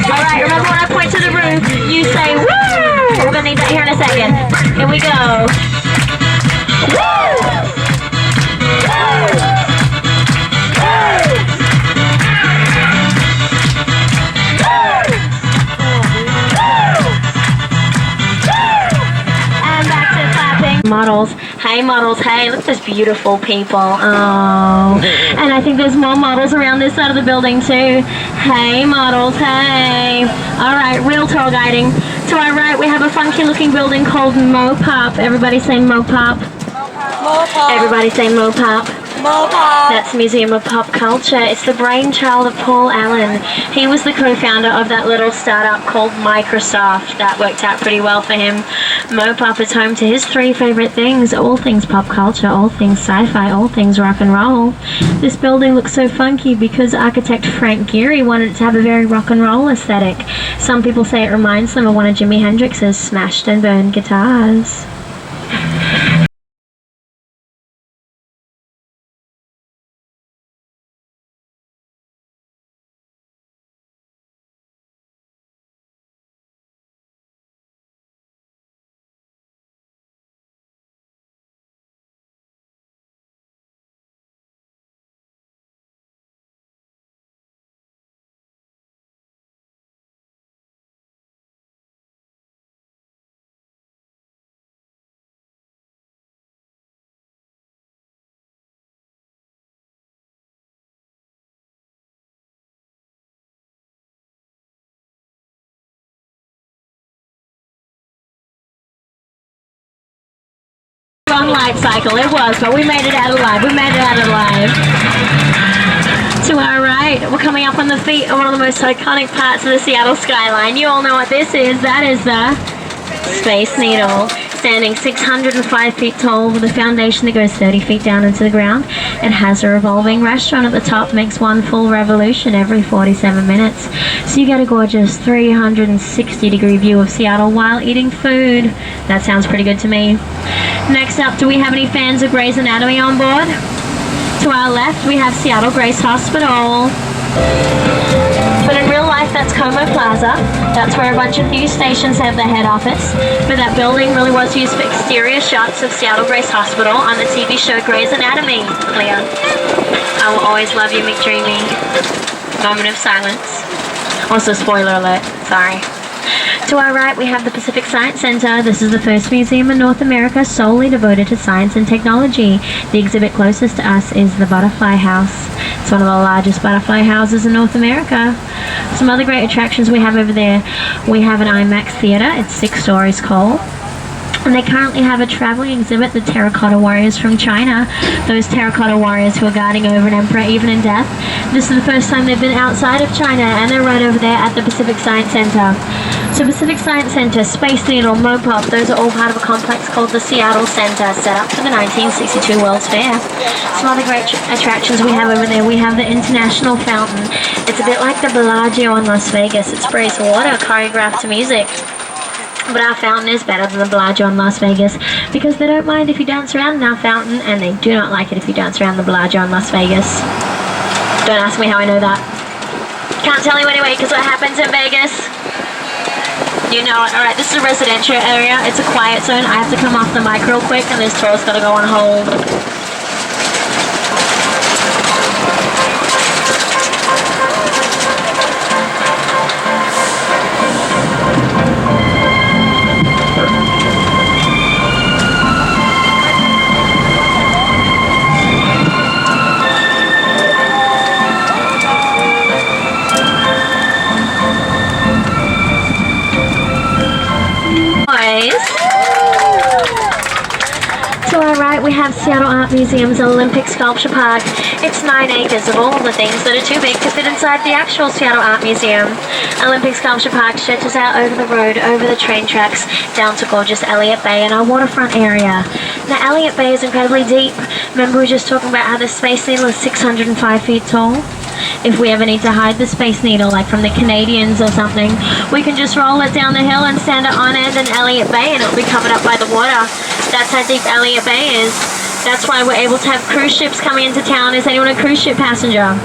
Alright, remember when I point to the roof, you say woo! We're gonna need that here in a second. Here we go. Woo! Models, hey, look at those beautiful people. Oh, and I think there's more models around this side of the building too. Hey models, hey. Alright, real tour guiding. To our right we have a funky looking building called Mopop. Everybody say Mopop. Mopop. Everybody say Mopop. Mopop. That's Museum of Pop Culture. It's the brainchild of Paul Allen. He was the co-founder of that little startup called Microsoft. That worked out pretty well for him. Mopop is home to his 3 favorite things: all things pop culture, all things sci-fi, all things rock and roll. This building looks so funky because architect Frank Gehry wanted it to have a very rock and roll aesthetic. Some people say it reminds them of one of Jimi Hendrix's smashed and burned guitars. Light cycle, it was, but we made it out alive. To our right, we're coming up on the feet of one of the most iconic parts of the Seattle skyline. You all know what this is. That is the Space Needle. Standing 605 feet tall with a foundation that goes 30 feet down into the ground. It has a revolving restaurant at the top, makes one full revolution every 47 minutes. So you get a gorgeous 360-degree view of Seattle while eating food. That sounds pretty good to me. Next up, do we have any fans of Grey's Anatomy on board? To our left, we have Seattle Grace Hospital. But in real life, that's Como Plaza. That's where a bunch of news stations have their head office. But that building really was used for exterior shots of Seattle Grace Hospital on the TV show Grey's Anatomy. Clear. I will always love you, McDreamy. Moment of silence. Also, spoiler alert. Sorry. To our right, we have the Pacific Science Center. This is the first museum in North America solely devoted to science and technology. The exhibit closest to us is the Butterfly House. It's one of the largest butterfly houses in North America. Some other great attractions we have over there. We have an IMAX theater. It's 6 stories tall. And they currently have a traveling exhibit, the Terracotta Warriors from China. Those Terracotta Warriors who are guarding over an emperor even in death. This is the first time they've been outside of China, and they're right over there at the Pacific Science Center. So Pacific Science Center, Space Needle, Mopop, those are all part of a complex called the Seattle Center, set up for the 1962 World's Fair. Some other great attractions we have over there. We have the International Fountain. It's a bit like the Bellagio in Las Vegas. It sprays water choreographed to music. But our fountain is better than the Bellagio in Las Vegas because they don't mind if you dance around in our fountain, and they do not like it if you dance around the Bellagio in Las Vegas. Don't ask me how I know that. Can't tell you anyway because what happens in Vegas? You know it. Alright, this is a residential area. It's a quiet zone. I have to come off the mic real quick and this tour's got to go on hold. To our right, we have Seattle Art Museum's Olympic Sculpture Park. It's 9 acres of all the things that are too big to fit inside the actual Seattle Art Museum. Olympic Sculpture Park stretches out over the road, over the train tracks, down to gorgeous Elliott Bay in our waterfront area. Now, Elliott Bay is incredibly deep. Remember we were just talking about how the Space Needle is 605 feet tall? if we ever need to hide the Space Needle, like from the Canadians or something, we can just roll it down the hill and stand it on end in Elliott Bay and it'll be covered up by the water. That's how deep Elliott Bay is. That's why we're able to have cruise ships coming into town. Is anyone a cruise ship passenger?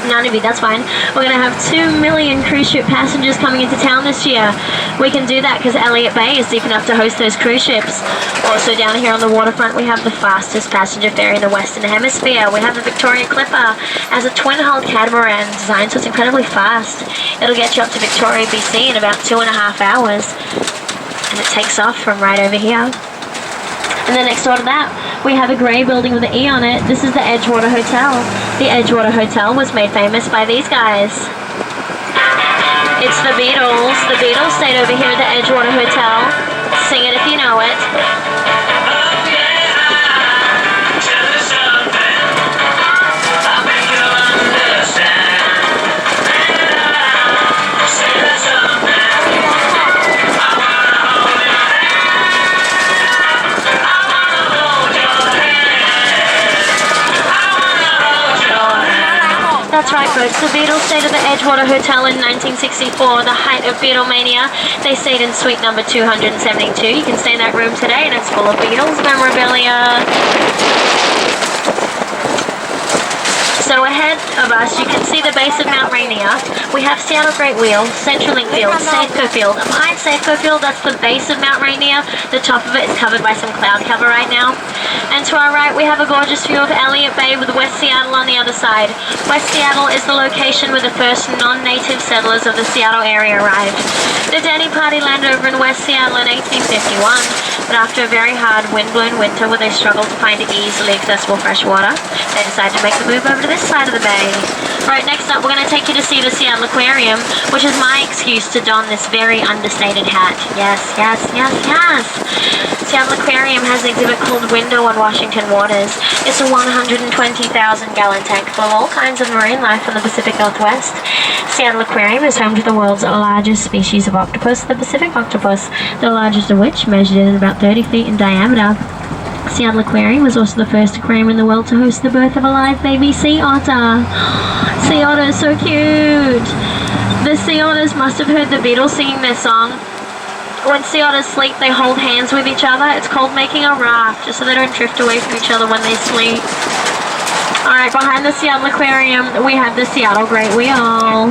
None of you, that's fine. We're going to have 2 million cruise ship passengers coming into town this year. We can do that because Elliott Bay is deep enough to host those cruise ships. Also down here on the waterfront, we have the fastest passenger ferry in the Western Hemisphere. We have the Victoria Clipper as a twin-hull catamaran designed so it's incredibly fast. It'll get you up to Victoria, BC in about 2.5 hours. And it takes off from right over here. And then next door to that, we have a grey building with an E on it. This is the Edgewater Hotel. The Edgewater Hotel was made famous by these guys. It's the Beatles. The Beatles stayed over here at the Edgewater Hotel. Sing it if you know it. That's right, folks. The Beatles stayed at the Edgewater Hotel in 1964, the height of Beatlemania. They stayed in suite number 272. You can stay in that room today, and it's full of Beatles memorabilia. So ahead of us, you can see the base of Mount Rainier. We have Seattle Great Wheel, CenturyLink Field, Safeco Field. Behind Safeco Field, that's the base of Mount Rainier. The top of it is covered by some cloud cover right now. And to our right, we have a gorgeous view of Elliott Bay with West Seattle on the other side. West Seattle is the location where the first non-native settlers of the Seattle area arrived. The Denny Party landed over in West Seattle in 1851, but after a very hard wind-blown winter where they struggled to find easily accessible fresh water, they decided to make the move over to this side of the bay. Right, next up, we're going to take you to see the Seattle Aquarium, which is my excuse to don this very understated hat. Yes, yes, yes, yes. Seattle Aquarium has an exhibit called Window on Washington Waters. It's a 120,000-gallon tank full of all kinds of marine life from the Pacific Northwest. Seattle Aquarium is home to the world's largest species of octopus, the Pacific octopus, the largest of which measured in about 30 feet in diameter. Seattle Aquarium was also the first aquarium in the world to host the birth of a live baby sea otter. Sea otters, so cute! The sea otters must have heard the Beatles singing their song. When sea otters sleep, they hold hands with each other. It's called making a raft, just so they don't drift away from each other when they sleep. Alright, behind the Seattle Aquarium, we have the Seattle Great Wheel.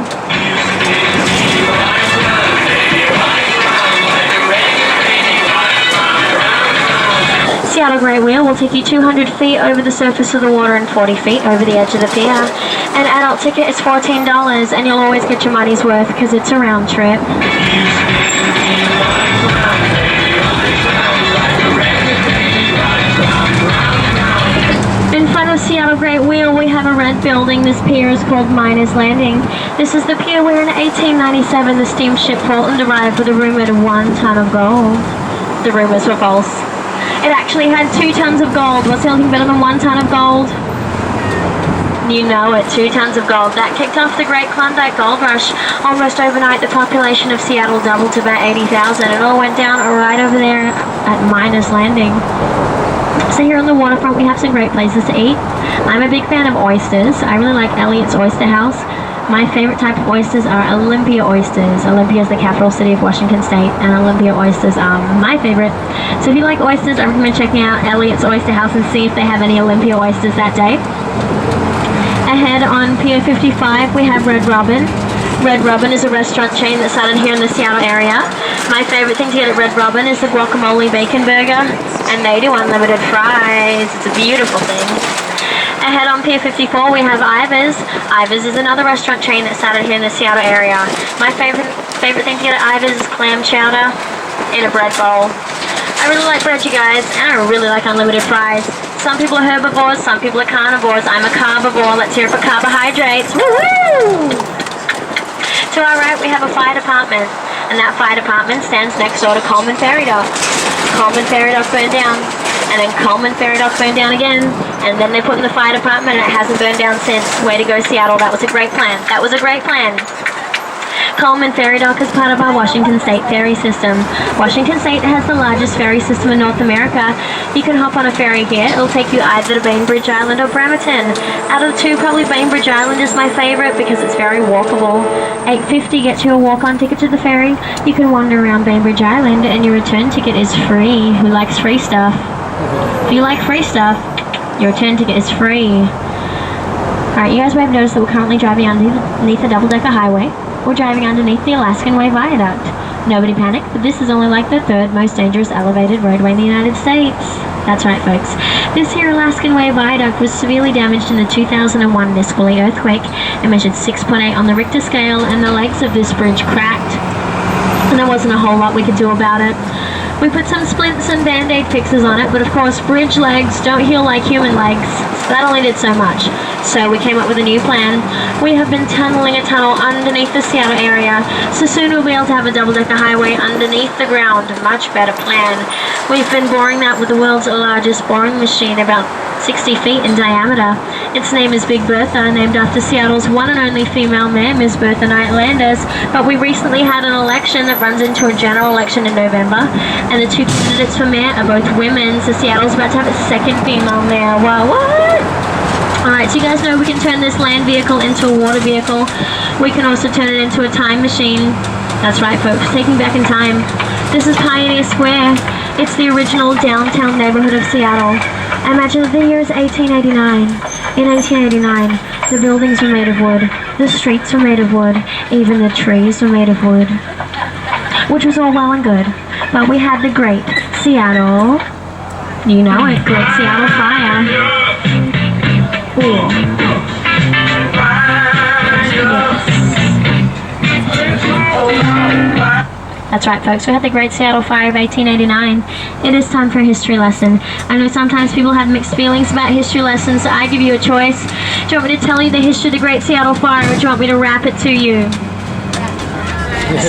Seattle Great Wheel will take you 200 feet over the surface of the water and 40 feet over the edge of the pier. An adult ticket is $14 and you'll always get your money's worth because it's a round trip. In front of Seattle Great Wheel, we have a red building. This pier is called Miners Landing. This is the pier where in 1897 the steamship Fulton arrived with a rumored 1 ton of gold. The rumors were false. It actually had 2 tons of gold. What's anything better than 1 ton of gold? You know it, 2 tons of gold. That kicked off the Great Klondike Gold Rush. Almost overnight, the population of Seattle doubled to about 80,000. It all went down right over there at Miners Landing. So here on the waterfront, we have some great places to eat. I'm a big fan of oysters. I really like Elliott's Oyster House. My favorite type of oysters are Olympia oysters. Olympia is the capital city of Washington State, and Olympia oysters are my favorite. So if you like oysters, I recommend checking out Elliott's Oyster House and see if they have any Olympia oysters that day. Ahead on Pier 55, we have Red Robin. Red Robin is a restaurant chain that started here in the Seattle area. My favorite thing to get at Red Robin is the guacamole bacon burger, and they do unlimited fries. It's a beautiful thing. Ahead on Pier 54, we have Ivar's. Ivar's is another restaurant chain that started here in the Seattle area. My favorite thing to get at Ivar's is clam chowder in a bread bowl. I really like bread, you guys, and I really like unlimited fries. Some people are herbivores, some people are carnivores. I'm a carbivore. Let's hear it for carbohydrates. Woohoo! To our right, we have a fire department, and that fire department stands next door to Coleman Ferry Dock. Coleman Ferry Dock burned down, and then Coleman Ferry Dock burned down again, and then they put in the fire department, and it hasn't burned down since. Way to go, Seattle. That was a great plan. That was a great plan. Coleman Ferry Dock is part of our Washington State ferry system. Washington State has the largest ferry system in North America. You can hop on a ferry here. It'll take you either to Bainbridge Island or Bremerton. Out of the two, probably Bainbridge Island is my favorite because it's very walkable. $8.50 gets you a walk-on ticket to the ferry. You can wander around Bainbridge Island and your return ticket is free. Who likes free stuff? If you like free stuff, your return ticket is free. Alright, you guys may have noticed that we're currently driving underneath a double-decker highway. We're driving underneath the Alaskan Way Viaduct. Nobody panic, but this is only like the third most dangerous elevated roadway in the United States. That's right, folks. This here Alaskan Way Viaduct was severely damaged in the 2001 Nisqually earthquake. It measured 6.8 on the Richter scale, and the legs of this bridge cracked. And there wasn't a whole lot we could do about it. We put some splints and band-aid fixes on it, but of course bridge legs don't heal like human legs, so that only did so much. So we came up with a new plan. We have been tunneling a tunnel underneath the Seattle area, so soon we'll be able to have a double-decker highway underneath the ground. Much better plan. We've been boring that with the world's largest boring machine, about 60 feet in diameter. Its name is Big Bertha, named after Seattle's one and only female mayor, Miss Bertha Knight Landers. But we recently had an election that runs into a general election in November, and the two candidates for mayor are both women, so Seattle's about to have its second female mayor. Wow, what? Alright, so you guys know we can turn this land vehicle into a water vehicle. We can also turn it into a time machine. That's right, folks, taking back in time. This is Pioneer Square. It's the original downtown neighborhood of Seattle. Imagine that the year is 1889. In 1889, the buildings were made of wood, the streets were made of wood, even the trees were made of wood. Which was all well and good, but we had the Great Seattle, you know it, Great Seattle Fire. Ooh. Yes. That's right, folks. We had the Great Seattle Fire of 1889. It is time for a history lesson. I know sometimes people have mixed feelings about history lessons, so I give you a choice. Do you want me to tell you the history of the Great Seattle Fire, or do you want me to rap it to you?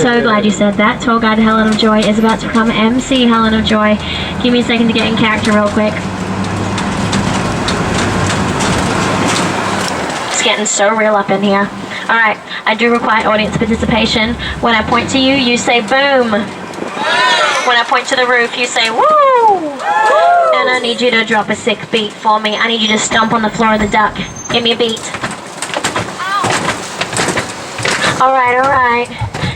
So glad you said that. Tour guide Helen of Joy is about to become MC Helen of Joy. Give me a second to get in character real quick. It's getting so real up in here. Alright, I do require audience participation. When I point to you, you say boom. When I point to the roof, you say woo. And I need you to drop a sick beat for me. I need you to stomp on the floor of the duck. Give me a beat. Alright.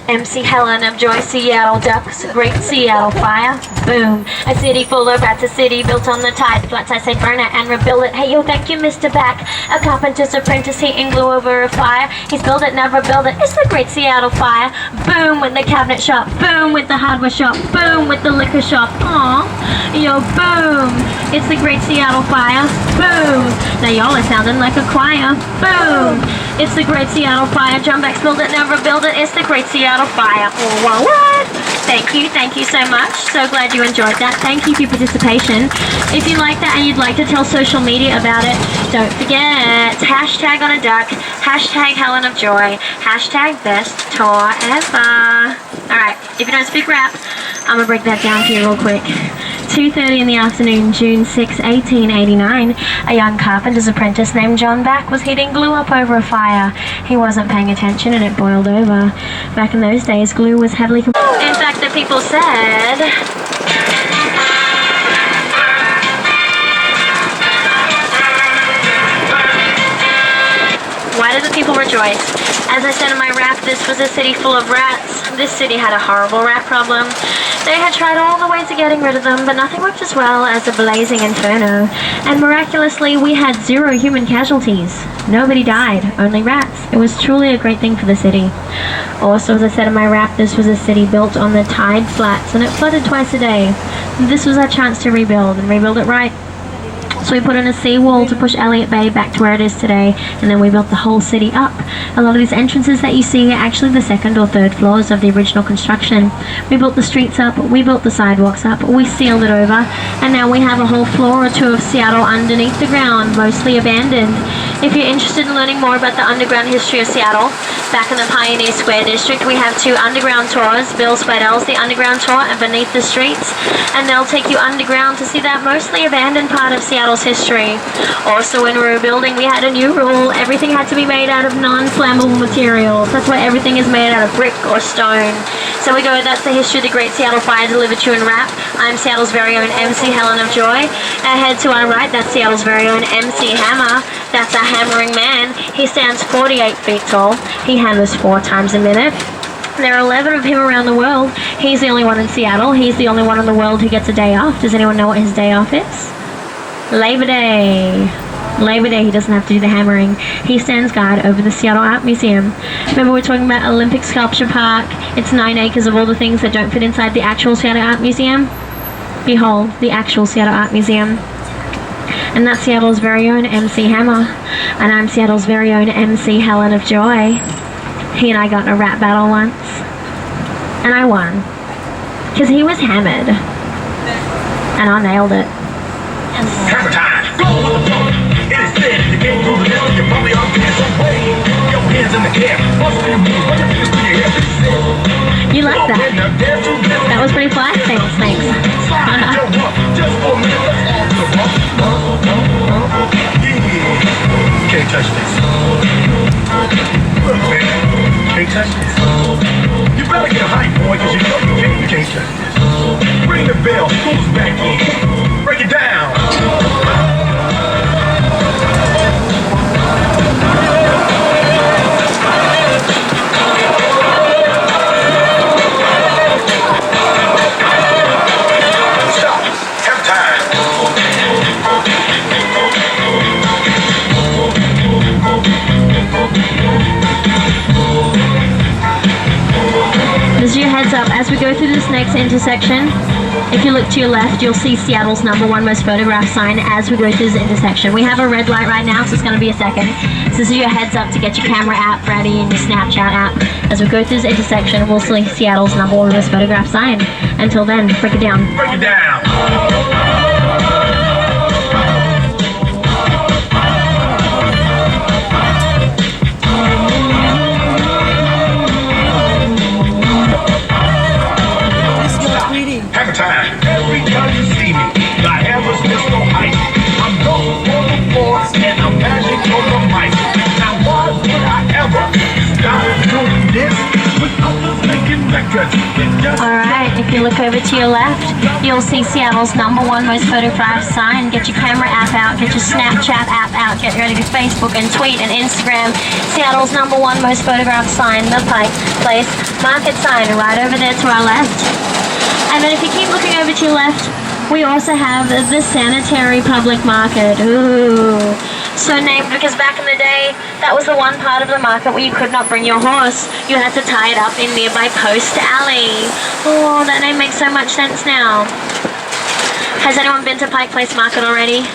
MC Helen of Joy, Seattle Ducks, Great Seattle Fire, boom. A city full of rats, a city built on the tide flats. I say burn it and rebuild it. Hey yo, thank you, Mr. Back. A carpenter's apprentice, heating glue over a fire. He's build it, never build it. It's the Great Seattle Fire. Boom with the cabinet shop, boom with the hardware shop, boom with the liquor shop. Aww, yo, boom. It's the Great Seattle Fire, boom. Now y'all are sounding like a choir, boom. It's the Great Seattle Fire. Drumbacks build it, never build it. It's the Great Seattle Fire. Oh, what? Thank you so much. So glad you enjoyed that. Thank you for your participation. If you like that and you'd like to tell social media about it, don't forget, hashtag on a duck, hashtag Helen of Joy, hashtag best tour ever. Alright, if you don't speak rap, I'm going to break that down for you real quick. 2:30 in the afternoon, June 6, 1889, a young carpenter's apprentice named John Back was heating glue up over a fire. He wasn't paying attention and it boiled over. Back in those days, glue was heavily... In fact, the people said... Why did the people rejoice? As I said in my rap, this was a city full of rats. This city had a horrible rat problem. They had tried all the ways of getting rid of them, but nothing worked as well as a blazing inferno. And miraculously, we had 0 human casualties. Nobody died, only rats. It was truly a great thing for the city. Also, as I said in my rap, this was a city built on the tide flats, and it flooded twice a day. This was our chance to rebuild, and rebuild it right. So we put in a seawall to push Elliott Bay back to where it is today, and then we built the whole city up. A lot of these entrances that you see are actually the second or third floors of the original construction. We built the streets up, we built the sidewalks up, we sealed it over, and now we have a whole floor or two of Seattle underneath the ground, mostly abandoned. If you're interested in learning more about the underground history of Seattle, back in the Pioneer Square District, we have 2 underground tours. Bill Spidell's the underground tour and Beneath the Streets, and they'll take you underground to see that mostly abandoned part of Seattle Seattle's history. Also, when we were building, we had a new rule. Everything had to be made out of non-flammable materials. That's why everything is made out of brick or stone. So we go, that's the history of the Great Seattle Fire delivered to you in rap. I'm Seattle's very own MC Helen of Joy. Ahead to our right, that's Seattle's very own MC Hammer. That's a hammering man. He stands 48 feet tall. He hammers 4 times a minute. There are 11 of him around the world. He's the only one in Seattle. He's the only one in the world who gets a day off. Does anyone know what his day off is? Labor Day. Labor Day, he doesn't have to do the hammering. He stands guard over the Seattle Art Museum. Remember, we're talking about Olympic Sculpture Park. It's 9 acres of all the things that don't fit inside the actual Seattle Art Museum. Behold, the actual Seattle Art Museum. And that's Seattle's very own MC Hammer. And I'm Seattle's very own MC Helen of Joy. He and I got in a rap battle once. And I won. Because he was hammered. And I nailed it. Hammer time! Go with the flow! It is said you can't do the left, you probably are getting some way. Your hands in the air, muscle your moves, put your fingers to your head. You like that? That was pretty fly. Thanks. Just for a minute, let's all do the can't touch this. Look, man, can't touch this. You better get hype, boy, because you know you can't touch this. Ring the bell, school's back in. Break it down. Stop. Have time. This is your heads up as we go through this next intersection. If you look to your left, you'll see Seattle's #1 most photographed sign as we go through this intersection. We have a red light right now, so it's going to be a second. So this is your heads up to get your camera app ready and your Snapchat app. As we go through this intersection, we'll see Seattle's #1 most photographed sign. Until then, break it down. Break it down. Hammer time. Every time you see me, the hammer's just no height. I'm going for the force and I'm magic on the mic. Now why would I ever stop doing this with others making records? Alright, if you look over to your left, you'll see Seattle's #1 most photographed sign. Get your camera app out, get your Snapchat app out, get ready to Facebook and tweet and Instagram. Seattle's #1 most photographed sign, the Pike Place market sign, right over there to our left. And then if you keep looking over to your left, we also have the Sanitary Public Market. Ooh. So named because back in the day, that was the one part of the market where you could not bring your horse. You had to tie it up in nearby Post Alley. Oh, that name makes so much sense now. Has anyone been to Pike Place Market already?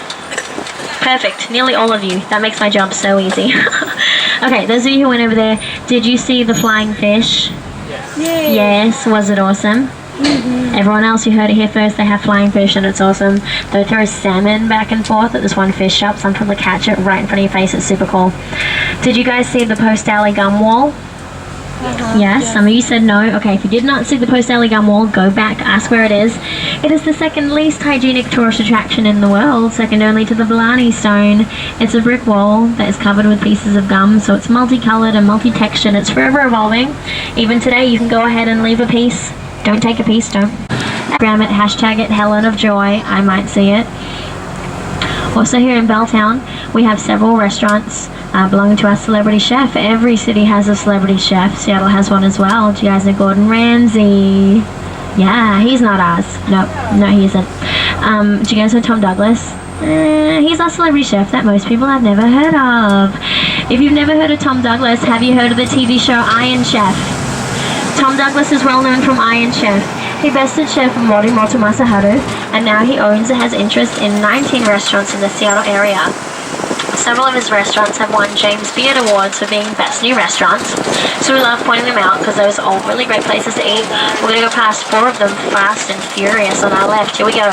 Perfect. Nearly all of you. That makes my job so easy. Okay, those of you who went over there, did you see the flying fish? Yes. Yes. Was it awesome? Mm-hmm. Everyone else, you heard it here first, they have flying fish and it's awesome. They throw salmon back and forth at this one fish shop. Some people catch it right in front of your face. It's super cool. Did you guys see the Post Alley gum wall? Yes, some of you said no. Okay, if you did not see the Post Alley gum wall, go back, ask where it is. It is the second least hygienic tourist attraction in the world, second only to the Blarney Stone. It's a brick wall that is covered with pieces of gum, so it's multicolored and multi-textured. It's forever evolving. Even today, you can go ahead and leave a piece. Don't take a piece, don't. Instagram it, hashtag it, Helen of Joy. I might see it. Also here in Belltown, we have several restaurants belonging to our celebrity chef. Every city has a celebrity chef. Seattle has one as well. Do you guys know Gordon Ramsay? Yeah, he's not ours. No, he isn't. Do you guys know Tom Douglas? He's our celebrity chef that most people have never heard of. If you've never heard of Tom Douglas, have you heard of the TV show Iron Chef? Tom Douglas is well known from Iron Chef. He bested Chef Morimoto Masaharu, and now he owns and has interest in 19 restaurants in the Seattle area. Several of his restaurants have won James Beard Awards for being best new restaurants, so we love pointing them out because those are all really great places to eat. We're going to go past 4 of them fast and furious on our left. Here we go.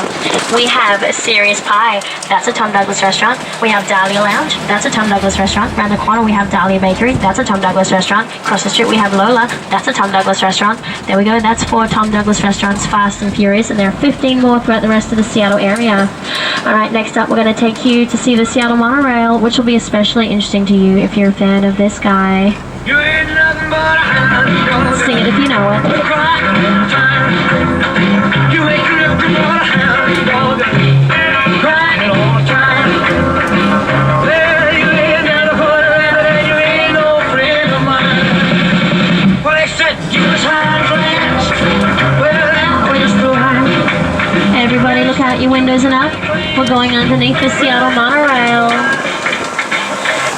We have Serious Pie. That's a Tom Douglas restaurant. We have Dahlia Lounge. That's a Tom Douglas restaurant. Around the corner we have Dahlia Bakery. That's a Tom Douglas restaurant. Across the street we have Lola. That's a Tom Douglas restaurant. There we go. That's 4 Tom Douglas restaurants, fast and furious, and there are 15 more throughout the rest of the Seattle area. Alright, next up we're going to take you to see the Seattle monorail, which will be especially interesting to you if you're a fan of this guy. You ain't nothing but a hound dog. Sing it if you know it. Crying all the time. You ain't nothing but a hound dog. Crying all the time. Well, you ain't nothing but a rabbit and you ain't no friend of mine. Well, they said you was high class. Well, that was the line. Everybody look out your windows and up. We're going underneath the Seattle monorail.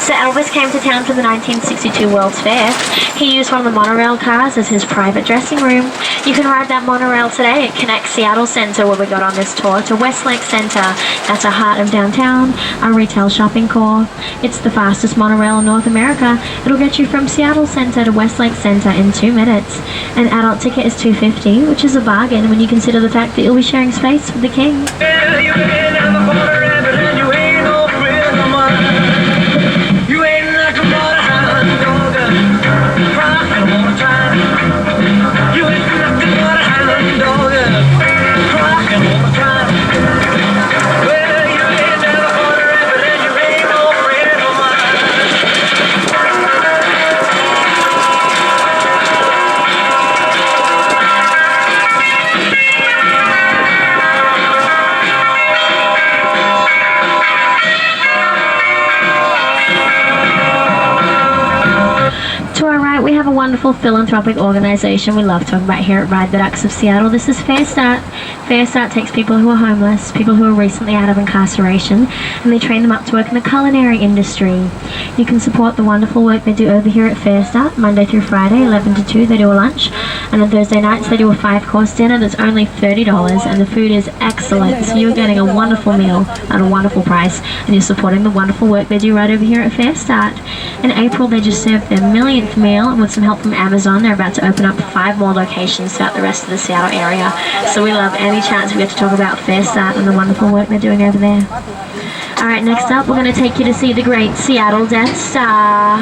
So Elvis came to town for the 1962 World's Fair. He used one of the monorail cars as his private dressing room. You can ride that monorail today. It connects Seattle Center, where we got on this tour, to Westlake Center. That's the heart of downtown, our retail shopping core. It's the fastest monorail in North America. It'll get you from Seattle Center to Westlake Center in 2 minutes. An adult ticket is $2.50, which is a bargain when you consider the fact that you'll be sharing space with the king. Well, you ain't nothing but a rabbit and you ain't no friend of mine. You ain't nothing but a hound dog, crying all the time. You ain't nothing but a hound dog, crying all the time. Well, you ain't never but a rabbit and you ain't no friend of mine. To our right, we have a wonderful philanthropic organization we love talking about here at Ride the Ducks of Seattle. This is Fair Start. Fair Start takes people who are homeless, people who are recently out of incarceration, and they train them up to work in the culinary industry. You can support the wonderful work they do over here at Fair Start, Monday through Friday, 11 to 2, they do a lunch, and on Thursday nights they do a 5-course dinner that's only $30, and the food is excellent, so you're getting a wonderful meal at a wonderful price, and you're supporting the wonderful work they do right over here at Fair Start. In April, they just served their millionth meal, and with some help from Amazon, they're about to open up 5 more locations throughout the rest of the Seattle area. So we love any chance we get to talk about Fair Start and the wonderful work they're doing over there. Alright, next up, we're going to take you to see the great Seattle Death Star.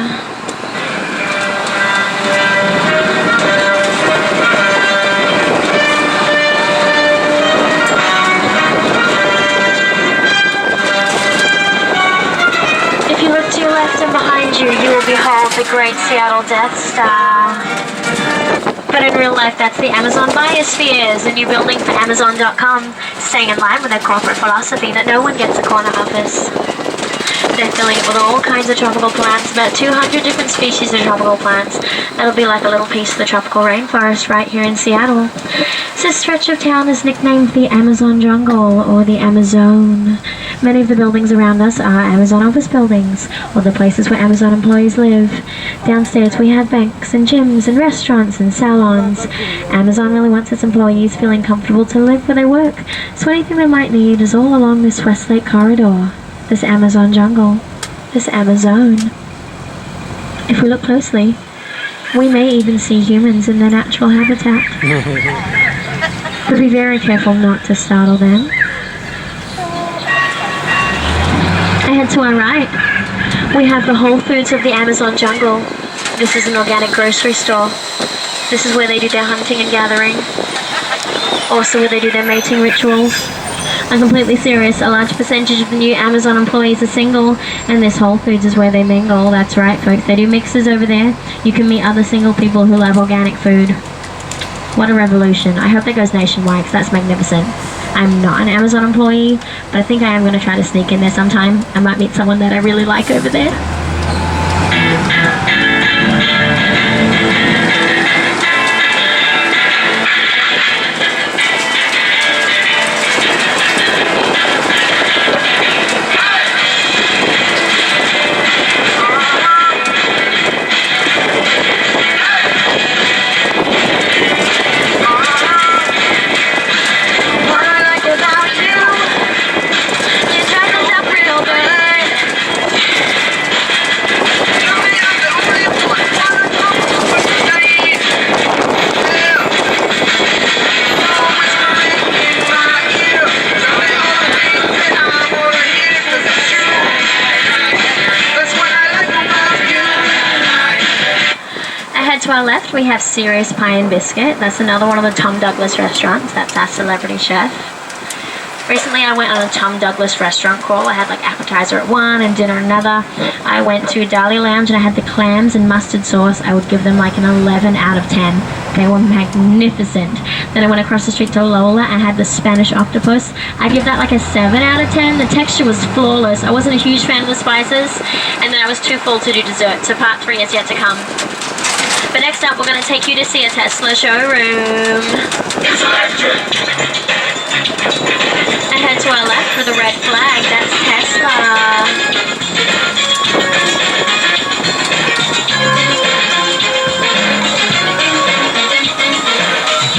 If you look to your left and behind you, you will behold the great Seattle Death Star. But in real life, that's the Amazon Biospheres, a new building for Amazon.com, staying in line with their corporate philosophy that no one gets a corner office. They're filling it with all kinds of tropical plants, about 200 different species of tropical plants. That'll be like a little piece of the tropical rainforest right here in Seattle. This stretch of town is nicknamed the Amazon Jungle, or the Amazon. Many of the buildings around us are Amazon office buildings, or the places where Amazon employees live. Downstairs we have banks and gyms and restaurants and salons. Amazon really wants its employees feeling comfortable to live where they work, so anything they might need is all along this Westlake corridor, this Amazon Jungle, this Amazon. If we look closely, we may even see humans in their natural habitat. But be very careful not to startle them. Ahead to our right, we have the Whole Foods of the Amazon Jungle. This is an organic grocery store. This is where they do their hunting and gathering. Also where they do their mating rituals. I'm completely serious, a large percentage of the new Amazon employees are single, and this Whole Foods is where they mingle. That's right, folks, they do mixers over there. You can meet other single people who love organic food. What a revolution. I hope that goes nationwide, because that's magnificent. I'm not an Amazon employee, but I think I am going to try to sneak in there sometime. I might meet someone that I really like over there. To our left, we have Serious Pie and Biscuit. That's another one of the Tom Douglas restaurants. That's our celebrity chef. Recently I went on a Tom Douglas restaurant crawl. I had like appetizer at one and dinner another. I went to Dali Lounge and I had the clams and mustard sauce. I would give them like an 11 out of 10. They were magnificent. Then I went across the street to Lola and had the Spanish octopus. I give that like a 7 out of 10. The texture was flawless. I wasn't a huge fan of the spices, and then I was too full to do dessert, so part 3 is yet to come. But next up, we're going to take you to see a Tesla showroom. And head to our left for the red flag. That's Tesla.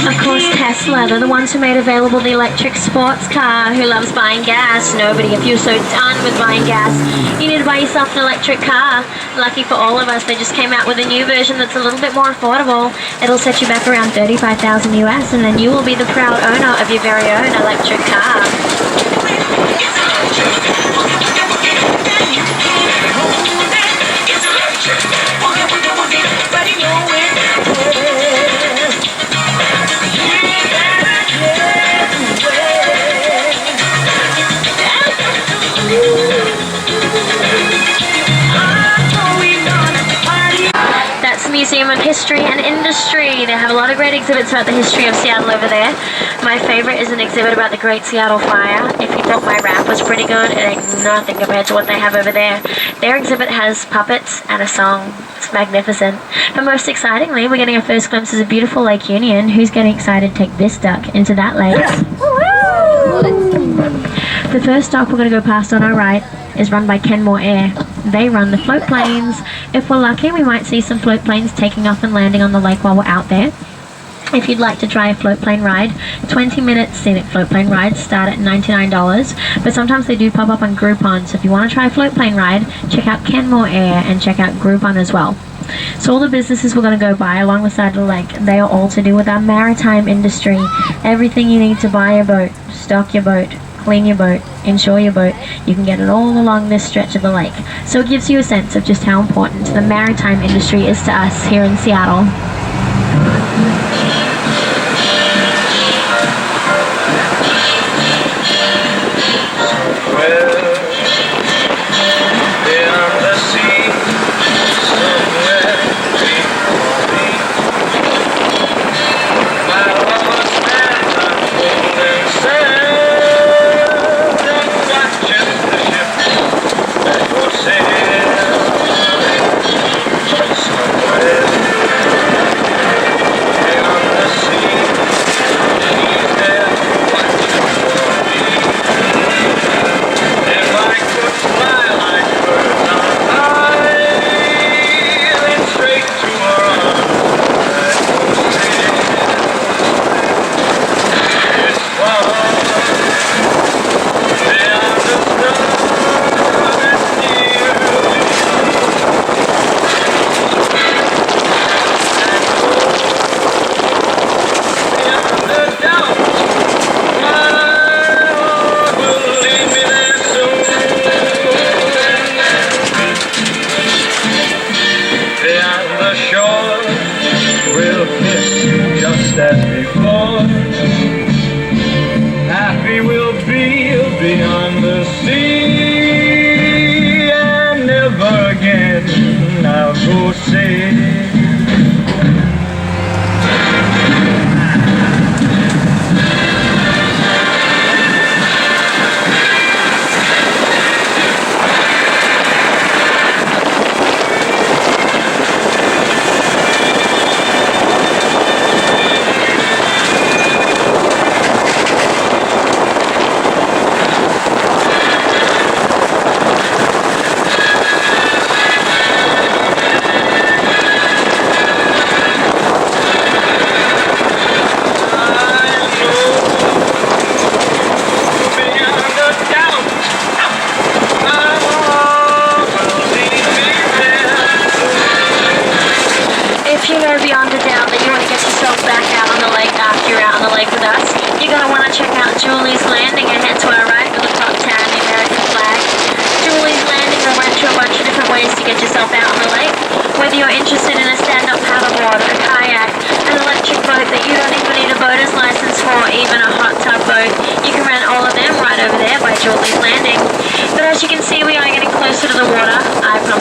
Of course, Tesla, they're the ones who made available the electric sports car. Who loves buying gas? Nobody. If you're so done with buying gas, you need to buy yourself an electric car. Lucky for all of us, they just came out with a new version that's a little bit more affordable. It'll set you back around $35,000 US, and then you will be the proud owner of your very own electric car. Museum of History and Industry. They have a lot of great exhibits about the history of Seattle over there. My favorite is an exhibit about the Great Seattle Fire. If you thought my rap was pretty good, it ain't nothing compared to what they have over there. Their exhibit has puppets and a song. It's magnificent. But most excitingly, we're getting our first glimpses of beautiful Lake Union. Who's getting excited to take this duck into that lake? The first dock we're going to go past on our right is run by Kenmore Air. They run the float planes. If we're lucky, we might see some float planes taking off and landing on the lake while we're out there. If you'd like to try a float plane ride, 20-minute scenic float plane rides start at $99, but sometimes they do pop up on Groupon, so if you want to try a float plane ride, check out Kenmore Air and check out Groupon as well. So all the businesses we're going to go by along the side of the lake, they are all to do with our maritime industry. Everything you need to buy a boat, stock your boat, clean your boat, insure your boat, you can get it all along this stretch of the lake. So it gives you a sense of just how important the maritime industry is to us here in Seattle.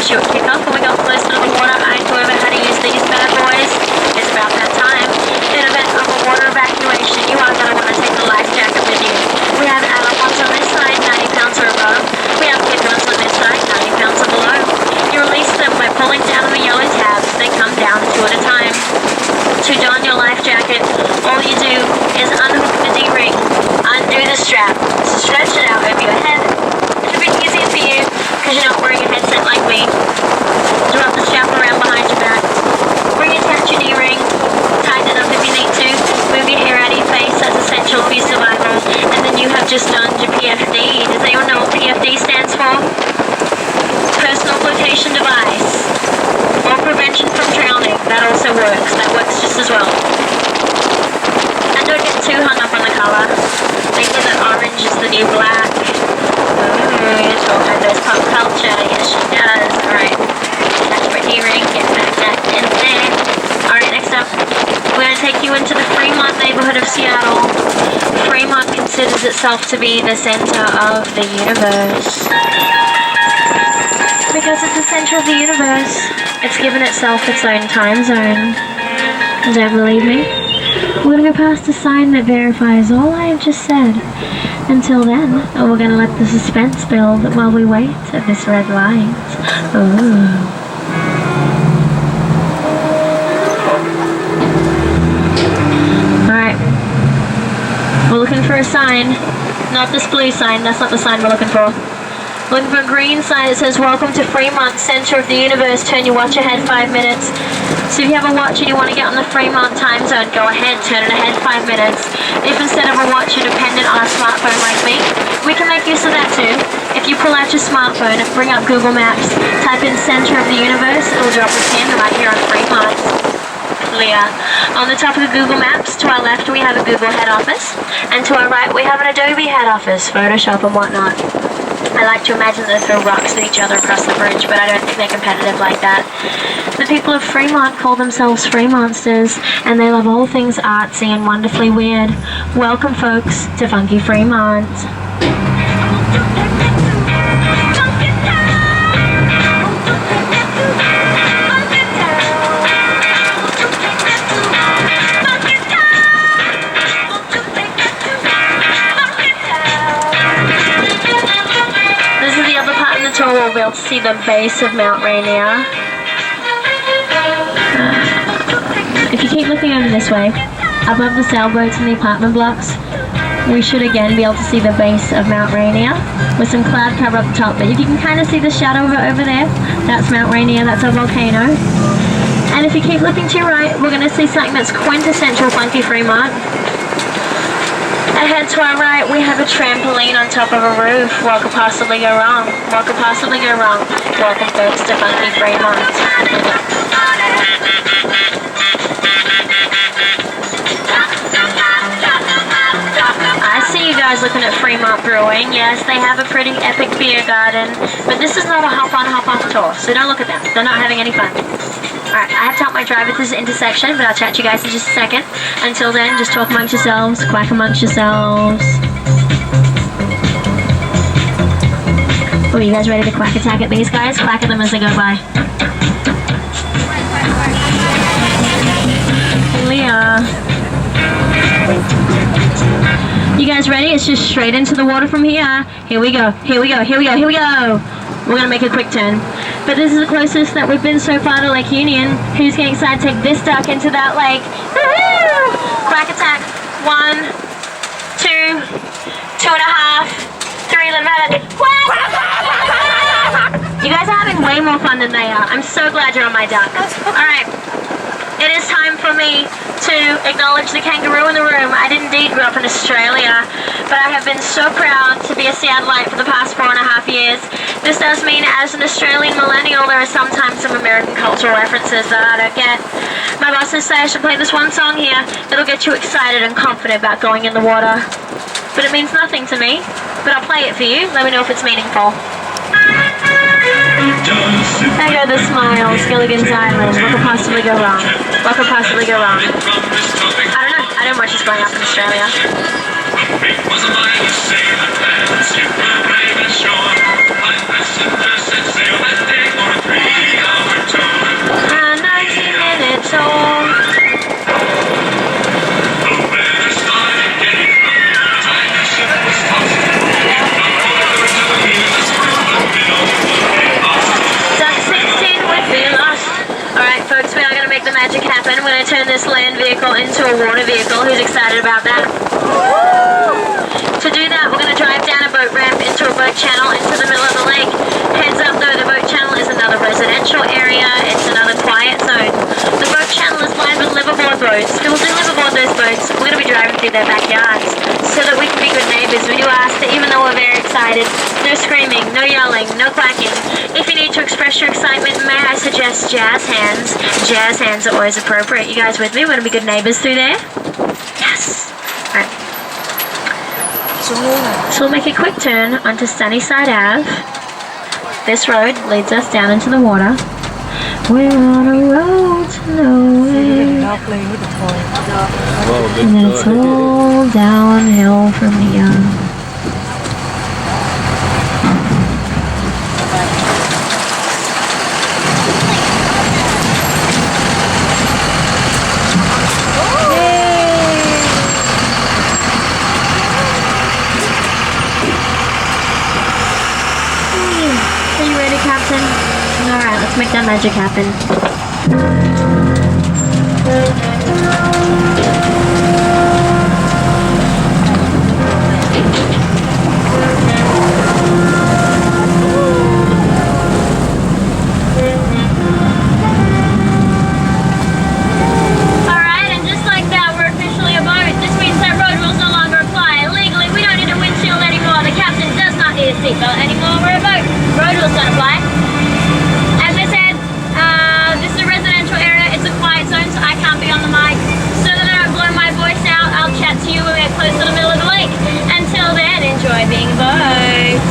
finished you at kickoff. When we got closer to the water, I knew over how to use these bad boys. It's about that time. In event of a water evacuation, you are going to want to take the life jacket with you. We have adult ones on this side, 90 pounds or above. We have kid ones on this side, 90 pounds or below. You release them by pulling down on the yellow tabs. They come down 2 at a time. To don your life jacket, all you do is unhook the D-ring, undo the strap, stretch it out over your head. It should be easier for you because you're not wearing a headset like me. Drop the strap around behind your back. Reattach your D-ring, tighten it up if you need to, move your hair out of your face, that's essential for your survival. And then you have just donned your PFD. Does anyone know what PFD stands for? Personal flotation device. Or prevention from drowning. That also works. That works just as well. And don't get too hung up on the colour. They say that orange is the new black. Ooh, you're talking there's pop culture. Yes, she does. Alright. Attach my D-ring. Get back in there. Alright, next up. We're going to take you into the Fremont neighborhood of Seattle. Fremont considers itself to be the center of the universe. Because it's the center of the universe, it's given itself its own time zone. Don't believe me? We're going to go past a sign that verifies all I have just said. Until then, we're going to let the suspense build while we wait at this red light. Ooh. Alright. We're looking for a sign. Not this blue sign, that's not the sign we're looking for. Looking for a green sign that says, "Welcome to Fremont, center of the universe. Turn your watch ahead 5 minutes." So if you have a watch and you want to get on the Fremont time zone, go ahead, turn it ahead 5 minutes. If instead of a watch you're dependent on a smartphone like me, we can make use of that too. If you pull out your smartphone and bring up Google Maps, type in center of the universe, it'll drop a pin right here on Fremont. Clear. On the top of the Google Maps, to our left we have a Google head office, and to our right we have an Adobe head office, Photoshop and whatnot. I like to imagine they throw rocks at each other across the bridge, but I don't think they're competitive like that. The people of Fremont call themselves Fremonsters, and they love all things artsy and wonderfully weird. Welcome, folks, to Funky Fremont. We'll be able to see the base of Mount Rainier. If you keep looking over this way, above the sailboats and the apartment blocks, we should again be able to see the base of Mount Rainier with some cloud cover up the top. But if you can kind of see the shadow of it over there, that's Mount Rainier, that's a volcano. And if you keep looking to your right, we're going to see something that's quintessential Funky Fremont. Ahead to our right, we have a trampoline on top of a roof. What could possibly go wrong? What could possibly go wrong? Welcome, folks, to Funky Fremont. I see you guys looking at Fremont Brewing. Yes, they have a pretty epic beer garden, but this is not a hop-on, hop-off tour, so don't look at them. They're not having any fun. Alright, I have to help my driver through this intersection, but I'll chat to you guys in just a second. Until then, just talk amongst yourselves, quack amongst yourselves. Oh, you guys ready to quack attack at these guys? Quack at them as they go by. Leah. You guys ready? It's just straight into the water from here. Here we go, here we go, here we go, here we go. We're gonna make a quick turn. But this is the closest that we've been so far to Lake Union. Who's getting excited to take this duck into that lake? Woohoo! Quack attack. 1, 2, 2.5, 3, let them have it. Quack! You guys are having way more fun than they are. I'm so glad you're on my duck. Alright. It is time for me to acknowledge the kangaroo in the room. I did indeed grow up in Australia, but I have been so proud to be a Seattleite for the past 4.5 years. This does mean as an Australian millennial, there are sometimes some American cultural references that I don't get. My bosses say I should play this one song here that'll get you excited and confident about going in the water. But it means nothing to me, but I'll play it for you. Let me know if it's meaningful. There go the smiles, Gilligan's Island. What could possibly go wrong? What could possibly go wrong? I don't know. I don't know much is going up in Australia. this land vehicle into a water vehicle. Who's excited about that? To do that, we're going to drive down a boat ramp into a boat channel into the middle of the lake. Heads up though, the boat channel is another residential area. It's another quiet zone. The boat channel is lined with liveaboard boats. People do live aboard those boats. We're going to be driving through their backyards so that we can be good neighbours. We do ask that even though we're very excited, no screaming, no yelling, no quacking. If you need to express your excitement, may I suggest jazz hands? Jazz hands are always appropriate. You guys with me? We're going to be good neighbours through there? Yes. Alright. So we'll make a quick turn onto Sunnyside Ave. This road leads us down into the water. We're on a road to nowhere. And it's all downhill from here. Alright, let's make that magic happen. Alright, and just like that, we're officially a boat. This means that road rules no longer apply. Legally, we don't need a windshield anymore. The captain does not need a seatbelt anymore. We're a boat. Road rules don't apply. This is a residential area, it's a quiet zone, so I can't be on the mic. So that I don't blow my voice out, I'll chat to you when we get close to the middle of the lake. Until then, enjoy being a boat.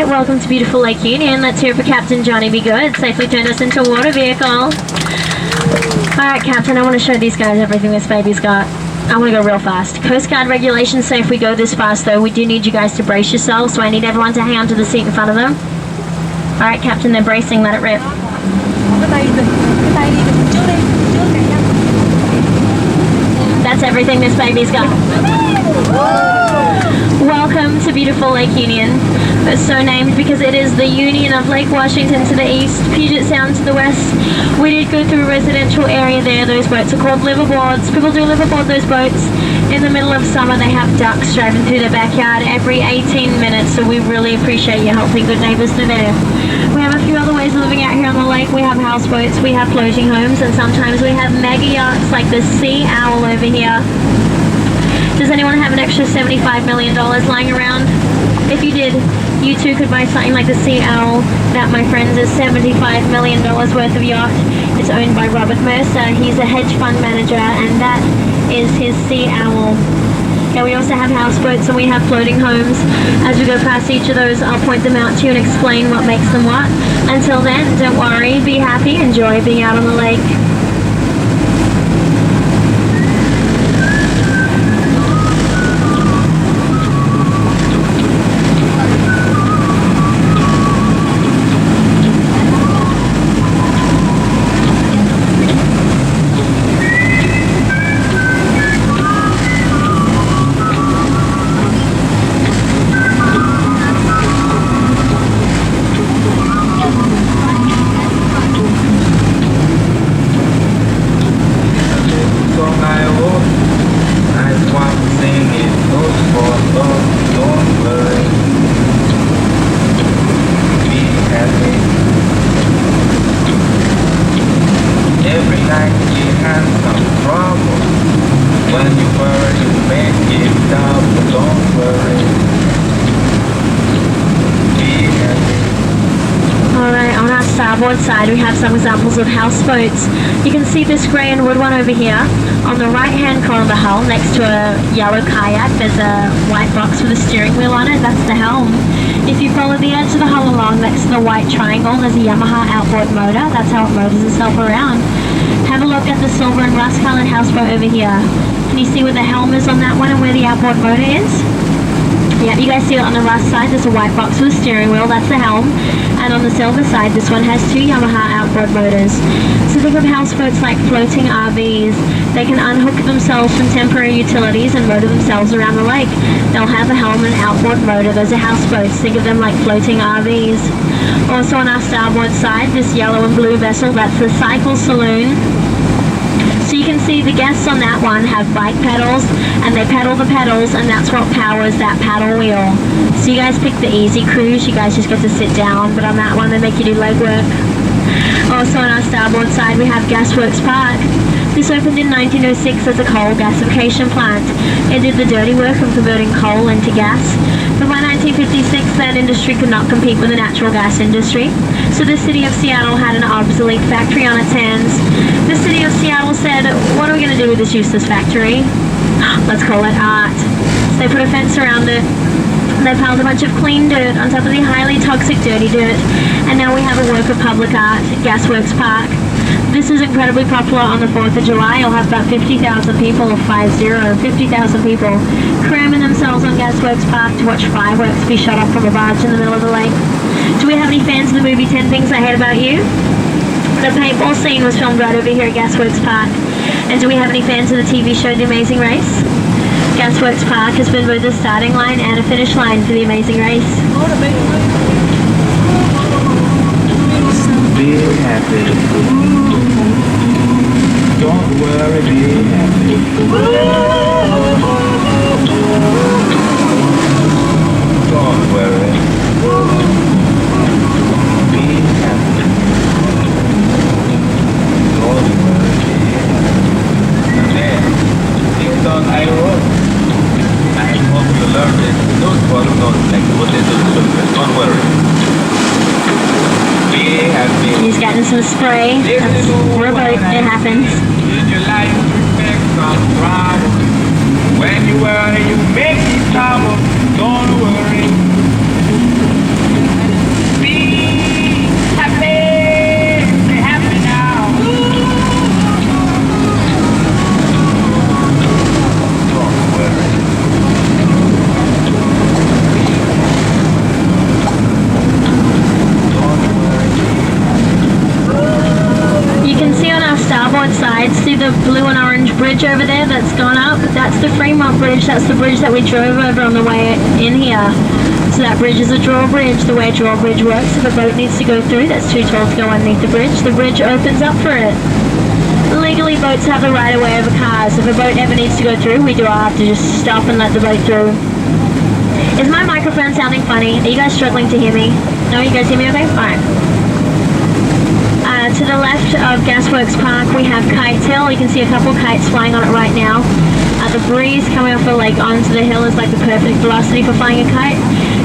Welcome to beautiful Lake Union. Let's hear it for Captain Johnny Be Good. Safely turned us into a water vehicle. Alright, Captain, I want to show these guys everything this baby's got. I want to go real fast. Coast Guard regulations say if we go this fast, though, we do need you guys to brace yourselves, so I need everyone to hang on to the seat in front of them. Alright, Captain, they're bracing. Let it rip. That's everything this baby's got. Welcome to beautiful Lake Union. It's so named because it is the union of Lake Washington to the east, Puget Sound to the west. We did go through a residential area there. Those boats are called liveaboards. People do live aboard those boats. In the middle of summer, they have ducks driving through their backyard every 18 minutes, so we really appreciate you helping good neighbors through there. We have a few other ways of living out here on the lake. We have houseboats, we have floating homes, and sometimes we have mega yachts like the Sea Owl over here. Does anyone have an extra $75 million lying around? If you did, you too could buy something like the Sea Owl. That, my friends, is $75 million worth of yacht. It's owned by Robert Mercer. He's a hedge fund manager, and that is his Sea Owl. Yeah, we also have houseboats and we have floating homes. As we go past each of those, I'll point them out to you and explain what makes them what. Until then, don't worry, be happy, enjoy being out on the lake. starboard side, we have some examples of houseboats. You can see this grey and wood one over here. On the right-hand corner of the hull, next to a yellow kayak, there's a white box with a steering wheel on it. That's the helm. If you follow the edge of the hull along, next to the white triangle, there's a Yamaha outboard motor. That's how it motors itself around. Have a look at the silver and rust-colored houseboat over here. Can you see where the helm is on that one and where the outboard motor is? Yeah, you guys see it on the rust side, there's a white box with a steering wheel, that's the helm. And on the silver side, this one has two Yamaha outboard motors. So think of houseboats like floating RVs. They can unhook themselves from temporary utilities and motor themselves around the lake. They'll have a helm and outboard motor. Those are houseboats. Think of them like floating RVs. Also on our starboard side, this yellow and blue vessel, that's the Cycle Saloon. So you can see the guests on that one have bike pedals, and they pedal the pedals, and that's what powers that paddle wheel. So you guys pick the easy cruise, you guys just get to sit down, but on that one they make you do leg work. Also on our starboard side we have Gasworks Park. This opened in 1906 as a coal gasification plant. It did the dirty work of converting coal into gas. But by 1956 that industry could not compete with the natural gas industry. So the city of Seattle had an obsolete factory on its hands. The city of Seattle said, what are we going to do with this useless factory? Let's call it art. So they put a fence around it. They piled a bunch of clean dirt on top of the highly toxic dirty dirt. And now we have a work of public art, Gasworks Park. This is incredibly popular on the 4th of July. You'll have about 50,000 people, 50,000 people, cramming themselves on Gasworks Park to watch fireworks be shot off from a barge in the middle of the lake. Do we have any fans of the movie 10 Things I Hate About You? The paintball scene was filmed right over here at Gasworks Park. And do we have any fans of the TV show The Amazing Race? Gasworks Park has been both a starting line and a finish line for The Amazing Race. Be happy. Don't worry, be happy. Don't worry. Be happy. Don't worry, be happy. Okay. These songs I wrote. I hope you learned it. Those follow notes like what they do. Don't worry. Be happy. He's getting some spray. We're both. It happens. In your life, you make some trouble. When you worry, you make trouble. Don't worry. Be happy. Be happy now. Don't worry. You can see on our starboard side, see the blue and orange bridge over there that's gone up? That's the Fremont bridge. That's the bridge that we drove over on the way in here. So that bridge is a drawbridge. The way a drawbridge works, if a boat needs to go through that's too tall to go underneath the bridge opens up for it. Legally, boats have the right of way over cars. If a boat ever needs to go through, we do all have to just stop and let the boat through. Is my microphone sounding funny? Are you guys struggling to hear me? No, you guys hear me okay? Alright. To the left of Gasworks Park, we have Kites Hill. You can see a couple kites flying on it right now. The breeze coming off the lake onto the hill is like the perfect velocity for flying a kite.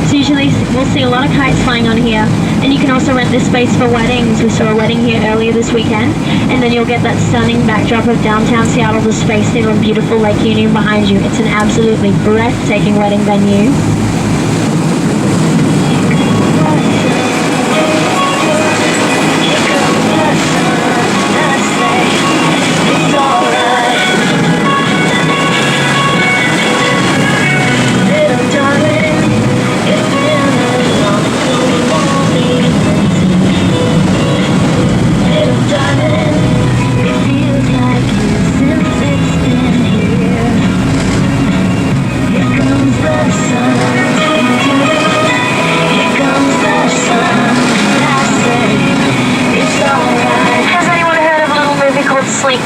So usually we'll see a lot of kites flying on here. And you can also rent this space for weddings. We saw a wedding here earlier this weekend. And then you'll get that stunning backdrop of downtown Seattle, the Space Needle, and beautiful Lake Union behind you. It's an absolutely breathtaking wedding venue.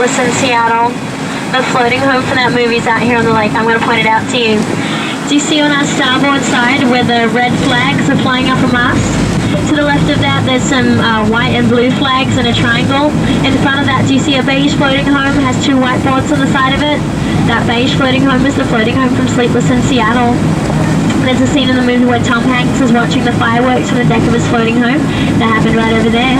In Seattle. The floating home for that movie's out here on the lake. I'm going to point it out to you. Do you see on our starboard side where the red flags are flying up a mast? To the left of that there's some white and blue flags in a triangle. In front of that, do you see a beige floating home? It has two whiteboards on the side of it. That beige floating home is the floating home from Sleepless in Seattle. There's a scene in the movie where Tom Hanks is watching the fireworks from the deck of his floating home. That happened right over there.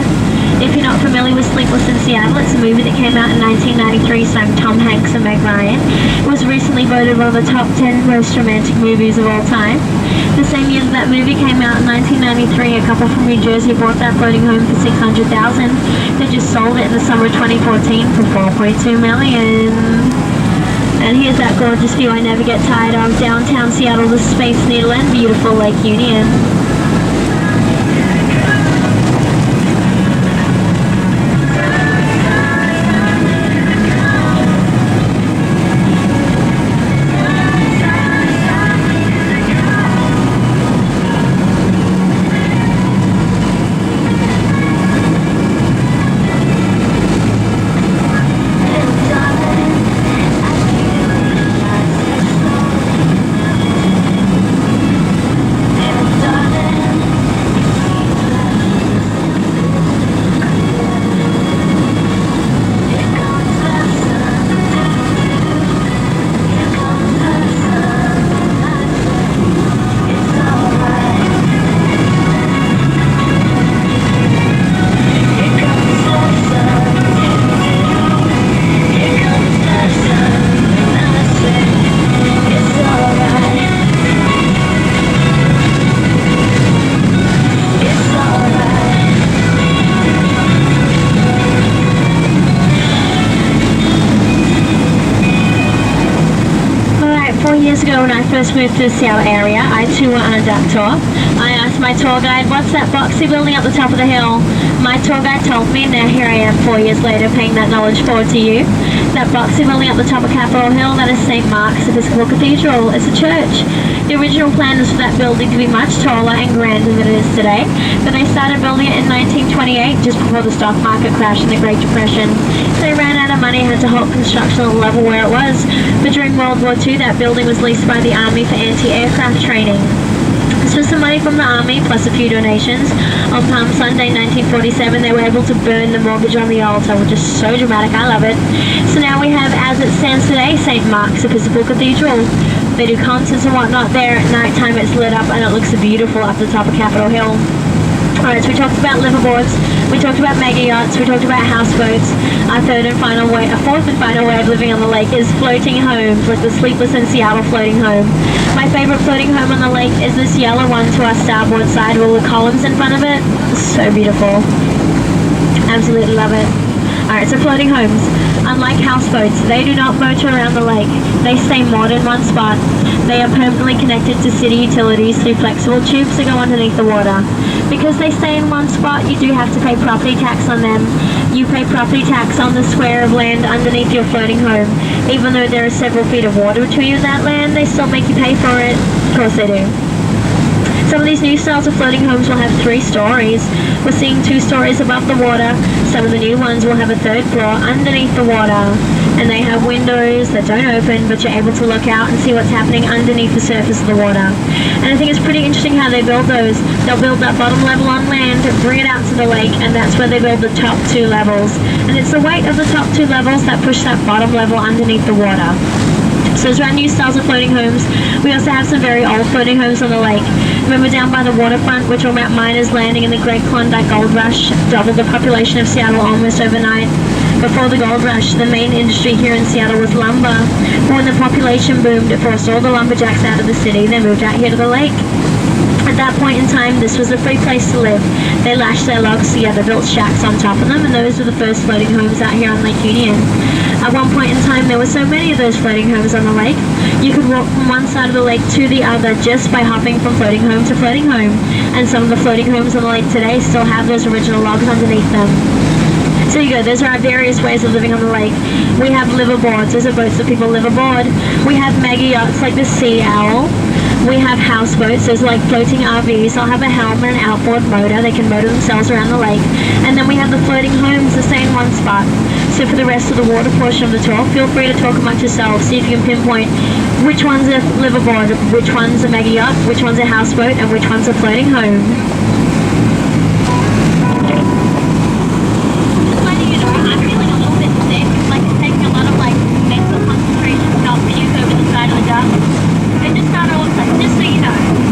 If you're not familiar with Sleepless in Seattle, it's a movie that came out in 1993 starring Tom Hanks and Meg Ryan. It was recently voted one of the top 10 most romantic movies of all time. The same year that movie came out in 1993, a couple from New Jersey bought that floating home for $600,000. They just sold it in the summer of 2014 for $4.2 million. And here's that gorgeous view I never get tired of. Downtown Seattle, the Space Needle and beautiful Lake Union. Years ago when I first moved to the Seattle area, I too went on a duck tour. I asked my tour guide, what's that boxy building at the top of the hill? My tour guide told me, and now here I am 4 years later paying that knowledge forward to you. That boxy building at the top of Capitol Hill, that is St. Mark's Episcopal Cathedral. It's a church. The original plan was for that building to be much taller and grander than it is today, but they started building it in 1928, just before the stock market crash in the Great Depression. They ran out of money and had to halt construction at the level where it was. But during World War II, that building was leased by the Army for anti-aircraft training. This was some money from the Army, plus a few donations. On Palm Sunday 1947, they were able to burn the mortgage on the altar, which is so dramatic, I love it. So now we have, as it stands today, St. Mark's Episcopal Cathedral. They do concerts and whatnot there. At night time it's lit up and it looks beautiful up the top of Capitol Hill. Alright, so we talked about liveaboards, we talked about mega yachts, we talked about houseboats. Our fourth and final way of living on the lake is floating homes, like the Sleepless in Seattle floating home. My favorite floating home on the lake is this yellow one to our starboard side with all the columns in front of it. It's so beautiful. Absolutely love it. Alright, so floating homes. Unlike houseboats, they do not motor around the lake. They stay moored in one spot. They are permanently connected to city utilities through flexible tubes that go underneath the water. Because they stay in one spot, you do have to pay property tax on them. You pay property tax on the square of land underneath your floating home. Even though there are several feet of water between you and that land, they still make you pay for it. Of course they do. Some of these new styles of floating homes will have 3 stories. We're seeing 2 stories above the water. Some of the new ones will have a 3rd floor underneath the water. And they have windows that don't open, but you're able to look out and see what's happening underneath the surface of the water. And I think it's pretty interesting how they build those. They'll build that bottom level on land, bring it out to the lake, and that's where they build the top 2 levels. And it's the weight of the top 2 levels that push that bottom level underneath the water. So those are our new styles of floating homes. We also have some very old floating homes on the lake. Remember down by the waterfront, which were about miners landing in the Great Klondike Gold Rush, doubled the population of Seattle almost overnight. Before the gold rush, the main industry here in Seattle was lumber. But when the population boomed, it forced all the lumberjacks out of the city. They moved out here to the lake. At that point in time, this was a free place to live. They lashed their logs together, built shacks on top of them, and those were the first floating homes out here on Lake Union. At one point in time, there were so many of those floating homes on the lake, you could walk from one side of the lake to the other just by hopping from floating home to floating home. And some of the floating homes on the lake today still have those original logs underneath them. So you go, those are our various ways of living on the lake. We have liveaboards, those are boats that people live aboard. We have mega yachts like the Sea Owl. We have houseboats, those are like floating RVs. They'll have a helm and an outboard motor. They can motor themselves around the lake. And then we have the floating homes that stay in one spot. So for the rest of the water portion of the tour, feel free to talk amongst yourselves. See if you can pinpoint which one's a liveaboard, which one's a mega yacht, which one's a houseboat, and which one's a floating home. Just so you know.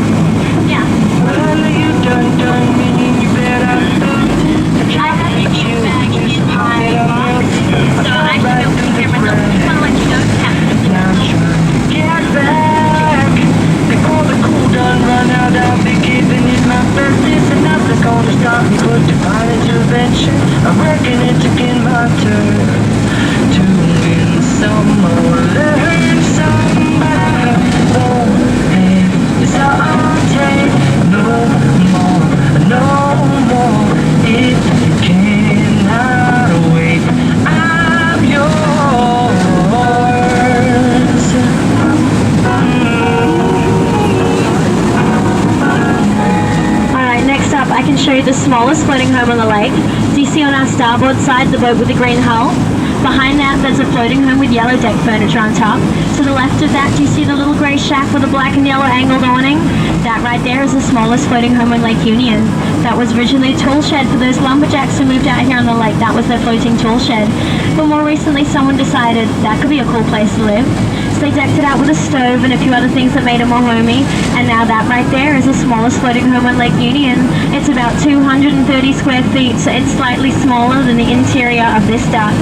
back and show you the smallest floating home on the lake. Do you see on our starboard side the boat with the green hull? Behind that, there's a floating home with yellow deck furniture on top. To the left of that, do you see the little grey shack with a black and yellow angled awning? That right there is the smallest floating home on Lake Union. That was originally a tool shed for those lumberjacks who moved out here on the lake. That was their floating tool shed. But more recently, someone decided that could be a cool place to live. So they decked it out with a stove and a few other things that made it more homey. And now that right there is the smallest floating home on Lake Union. It's about 230 square feet, so it's slightly smaller than the interior of this duck.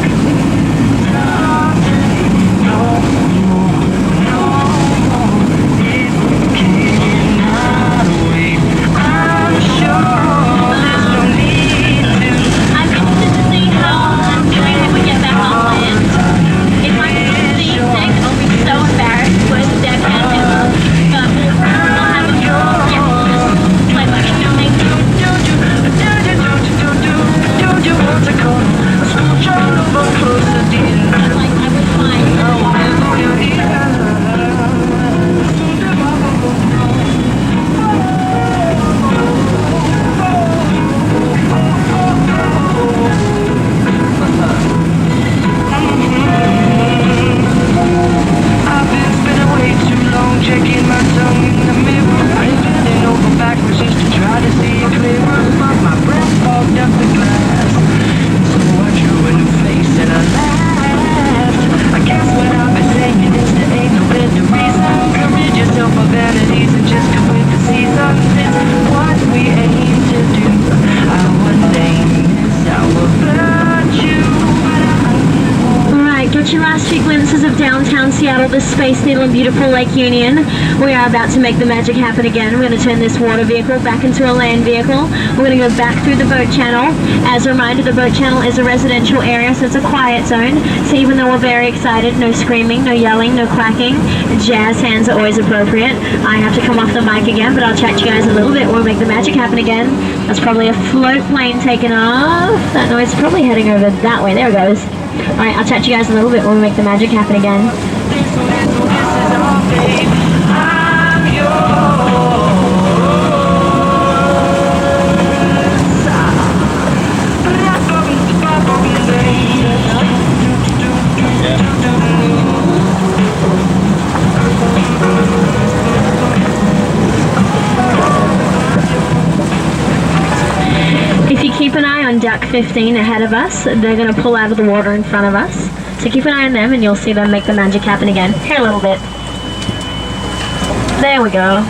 Seattle, the Space Needle and beautiful Lake Union. We are about to make the magic happen again. We're going to turn this water vehicle back into a land vehicle. We're going to go back through the boat channel. As a reminder, the boat channel is a residential area, so it's a quiet zone. So even though we're very excited, no screaming, no yelling, no quacking. Jazz hands are always appropriate. I have to come off the mic again, but I'll chat to you guys a little bit when we make the magic happen again. That's probably a float plane taking off. That noise is probably heading over that way. There it goes. Alright, I'll chat to you guys a little bit when we make the magic happen again. If you keep an eye on Duck 15 ahead of us, they're going to pull out of the water in front of us. So keep an eye on them and you'll see them make the magic happen again. Here a little bit. There we go.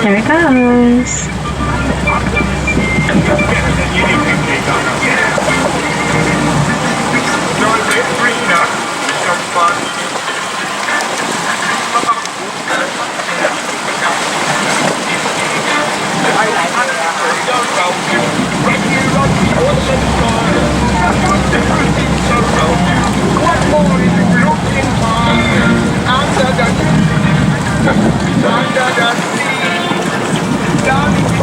There it goes. Under the sea, down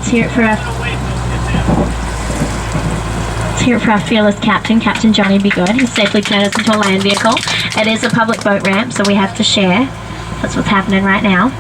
Let's hear it for our fearless captain, Captain Johnny Be Good. He's safely turned us into a land vehicle. It is a public boat ramp, so we have to share. That's what's happening right now.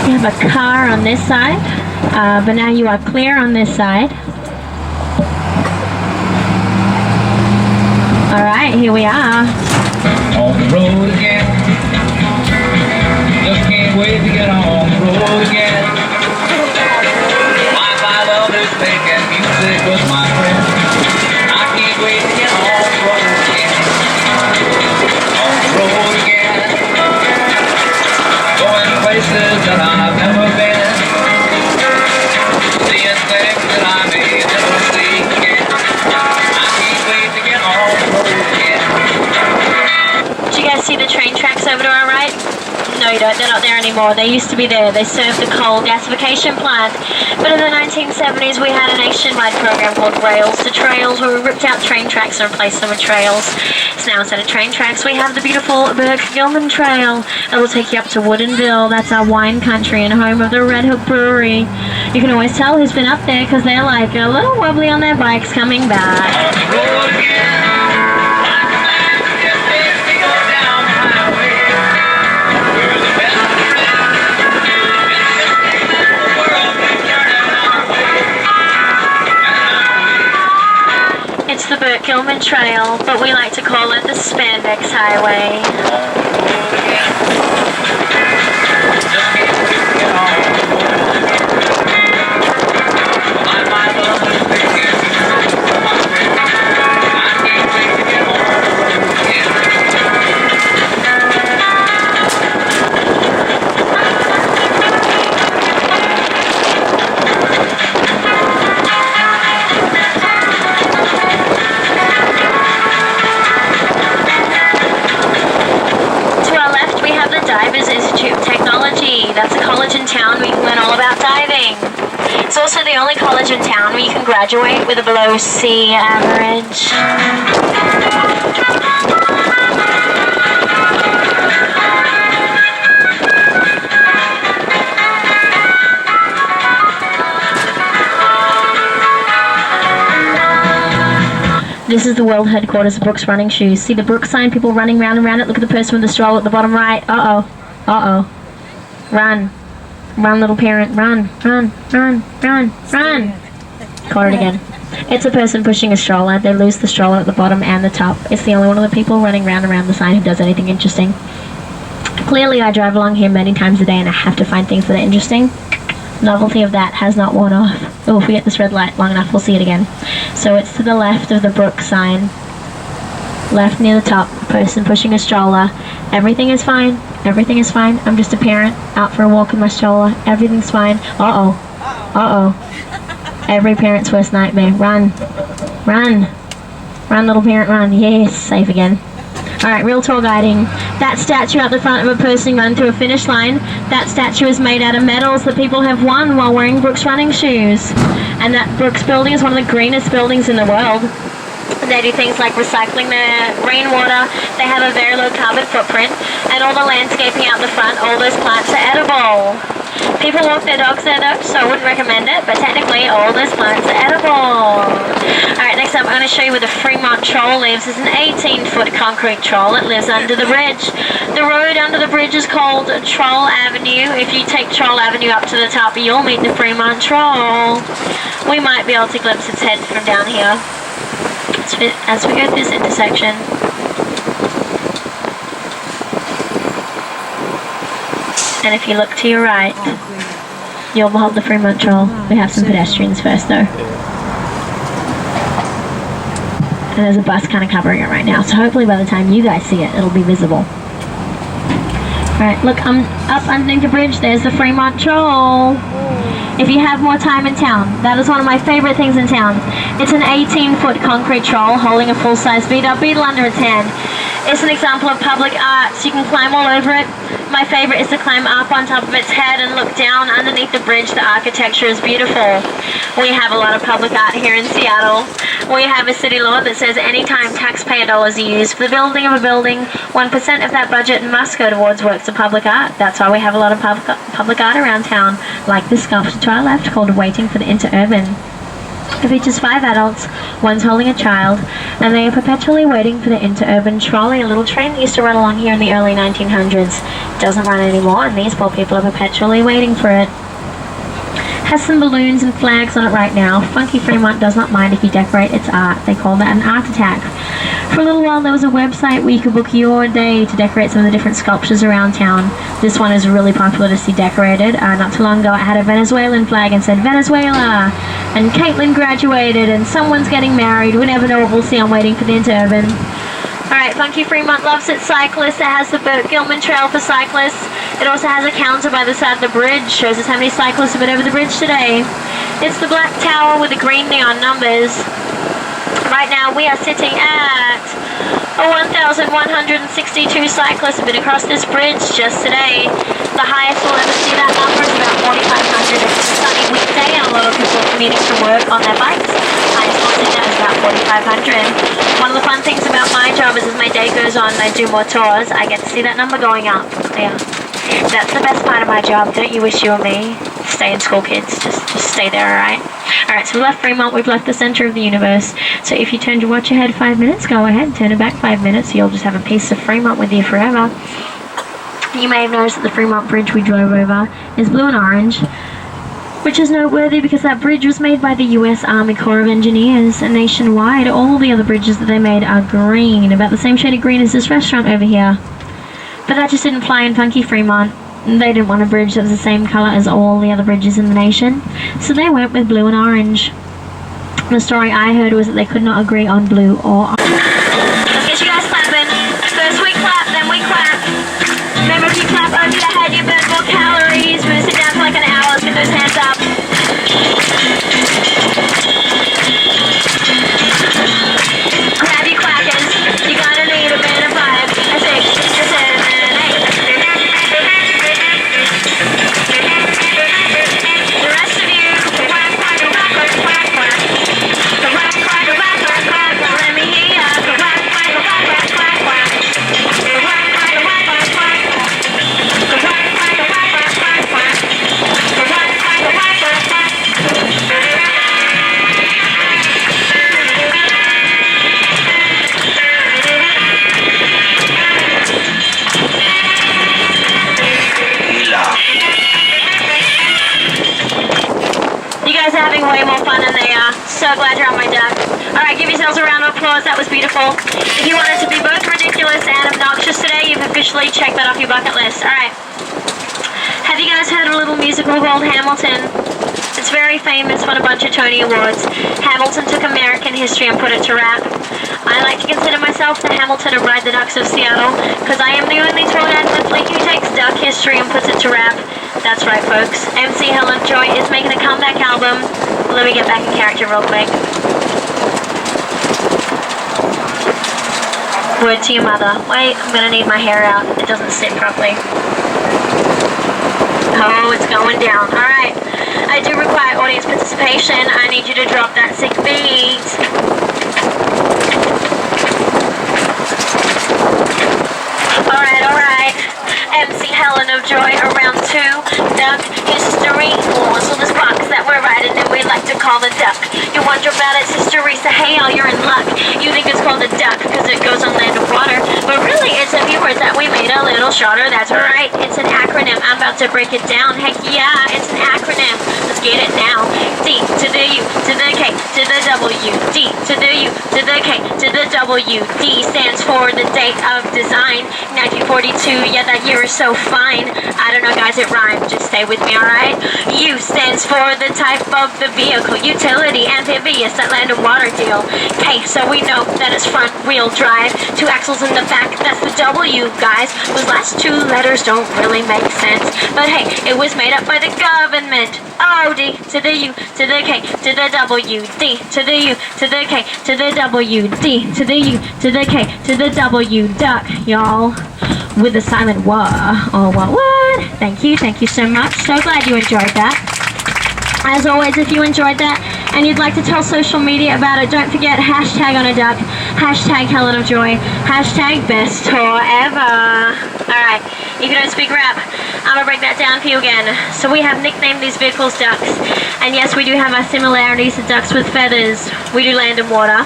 You have a car on this side, but now you are clear on this side. Alright, here we are. On the road again. Just can't wait to get on the road again. My love is making music with my friends. I can't wait to get on the road again. On the road again. Going places that I've never been. Seeing things that I may never see again. I can't wait to get on the road again. Do you guys see the train tracks over to our right? No, you don't. They're not there anymore. They used to be there. They served the coal gasification plant. But in the 1970s, we had a nationwide program called Rails to Trails, where we ripped out train tracks and replaced them with trails. So now instead of train tracks, we have the beautiful Burke-Gilman Trail. It will take you up to Woodinville. That's our wine country and home of the Red Hook Brewery. You can always tell who's been up there because they're like a little wobbly on their bikes coming back. It's the Burke-Gilman Trail, but we like to call it the Spandex Highway. That's a college in town where you can learn all about diving. It's also the only college in town where you can graduate with a below C average. This is the world headquarters of Brooks Running Shoes. See the Brooks sign, people running round and round it. Look at the person with the stroller at the bottom right. Uh-oh. Uh-oh. Run. Run, little parent. Run. Run. Run. Run. Run. Caught it again. It's a person pushing a stroller. They lose the stroller at the bottom and the top. It's the only one of the people running round and round the sign who does anything interesting. Clearly, I drive along here many times a day and I have to find things that are interesting. Novelty of that has not worn off. Oh, if we get this red light long enough, we'll see it again. So it's to the left of the Brooks sign. Left near the top. Person pushing a stroller. Everything is fine. Everything is fine. I'm just a parent out for a walk in my stroller. Everything's fine. Uh-oh. Uh-oh. Every parent's worst nightmare. Run. Run. Run, little parent, run. Yes, safe again. Alright, real tour guiding. That statue out the front of a person going through a finish line, that statue is made out of medals that people have won while wearing Brooks running shoes. And that Brooks building is one of the greenest buildings in the world. They do things like recycling their rainwater. They have a very low carbon footprint. And all the landscaping out the front, all those plants are edible. People walk their dogs there though, so I wouldn't recommend it, but technically all those plants are edible. Alright, next up I'm going to show you where the Fremont troll lives. It's an 18-foot concrete troll. It lives under the bridge. The road under the bridge is called Troll Avenue. If you take Troll Avenue up to the top, you'll meet the Fremont troll. We might be able to glimpse its head from down here as we go through this intersection. And if you look to your right, you'll behold the Fremont troll. We have some pedestrians first though. And there's a bus kind of covering it right now, so hopefully by the time you guys see it, it'll be visible. Alright, look, I'm up underneath the bridge. There's the Fremont troll. If you have more time in town, that is one of my favorite things in town. It's an 18-foot concrete troll holding a full-size beat-up beetle under its hand. It's an example of public art, so you can climb all over it. My favorite is to climb up on top of its head and look down underneath the bridge. The architecture is beautiful. We have a lot of public art here in Seattle. We have a city law that says anytime taxpayer dollars are used for the building of a building, 1% of that budget must go towards works of public art. That's why we have a lot of public art around town, like this sculpture to our left called Waiting for the Interurban. It features 5 adults, one's holding a child, and they are perpetually waiting for the interurban trolley, a little train that used to run along here in the early 1900s. It doesn't run anymore, and these poor people are perpetually waiting for it. Has some balloons and flags on it right now. Funky Fremont does not mind if you decorate its art. They call that an art attack. For a little while there was a website where you could book your day to decorate some of the different sculptures around town. This one is really popular to see decorated. Not too long ago it had a Venezuelan flag and said Venezuela, and Caitlin graduated, and someone's getting married. We never know what we'll see. I'm waiting for the interurban. Alright, Funky Fremont loves its cyclists. It has the Burt Gilman Trail for cyclists. It also has a counter by the side of the bridge. Shows us how many cyclists have been over the bridge today. It's the black tower with the green neon numbers. Right now we are sitting at 1,162 cyclists have been across this bridge just today. The highest we'll ever see that number is about 4,500. It's a sunny weekday and a lot of people are commuting to work on their bikes. Highest we'll see that is about 4,500. One of the fun things about my job is as my day goes on and I do more tours, I get to see that number going up. Yeah. That's the best part of my job. Don't you wish you were me? Stay in school, kids. Just stay there, alright? Alright, so we've left Fremont, we've left the center of the universe. So if you turn your watch ahead 5 minutes, go ahead and turn it back 5 minutes. You'll just have a piece of Fremont with you forever. You may have noticed that the Fremont Bridge we drove over is blue and orange, which is noteworthy because that bridge was made by the US Army Corps of Engineers, and nationwide all the other bridges that they made are green, about the same shade of green as this restaurant over here. But that just didn't fly in Funky Fremont. They didn't want a bridge that was the same color as all the other bridges in the nation, so they went with blue and orange. The story I heard was that they could not agree on blue or orange. Let's get you guys clapping. First we clap, then we clap. Remember, if you clap over your head, you burn more calories. We're gonna sit down for like an hour. Let's get those hands up. Grab your clackers. You're gonna need a band of 5, a 6, a 7, and 8. The rest of you, quack, quack, quack, quack, quack, quack. Quack, quack, quack, quack, quack. Let me hear ya. Quack, quack, quack, quack, quack, quack. Quack, quack, quack, quack, quack. Quack, quack, quack, quack, quack, quack. Quack, quack, quack, quack, quack. You guys are having way more fun than they are. So glad you're on my duck. Alright, give yourselves a round of applause. That was beautiful. If you wanted to be both ridiculous and obnoxious today, you've officially checked that off your bucket list. Alright. Have you guys heard of a little musical called Hamilton? It's very famous, won a bunch of Tony Awards. Hamilton took American history and put it to rap. I like to consider myself the Hamilton of Ride the Ducks of Seattle, because I am the only tour guide in the fleet who takes duck history and puts it to rap. That's right, folks. MC Helen Joy is making a comeback album. Let me get back in character real quick. Word to your mother. Wait, I'm gonna need my hair out. It doesn't sit properly. Oh, it's going down. Alright. I do require audience participation. I need you to drop that sick beat. Alright, alright. MC Helen of Joy, around 2. Duck history. So this box that we're riding in, we like to call the duck. You wonder about it, Sister Risa? Hey, all you're in luck. You think it's called a duck because it goes on land and water, but really it's a few words that we made a little shorter. That's right, it's an acronym. I'm about to break it down. Heck yeah, it's an acronym. Let's get it now. D to the U to the K to the W. D to the U to the K to the W. D stands for the date of design, 1942. Yeah, that year is so fine. I don't know, guys, it rhymed. Just stay with me, alright? U stands for the type of the vehicle, utility, amphibious, that land and water deal. K, so we know that it's front wheel drive, 2 axles in the back, that's the W, guys. Those last 2 letters don't really make sense, but hey, it was made up by the government. O, D, to the U, to the K, to the W, D, to the U, to the K, to the W, D, to the U, to the K, to the W, duck, y'all, with a silent wah, or what? Thank you so much, so glad you enjoyed that. As always, if you enjoyed that and you'd like to tell social media about it, don't forget hashtag on a duck, hashtag Helen of Joy, hashtag best tour ever. Alright, if you don't speak rap, I'm gonna break that down for you again. So we have nicknamed these vehicles ducks, and yes, we do have our similarities to ducks with feathers. We do land and water.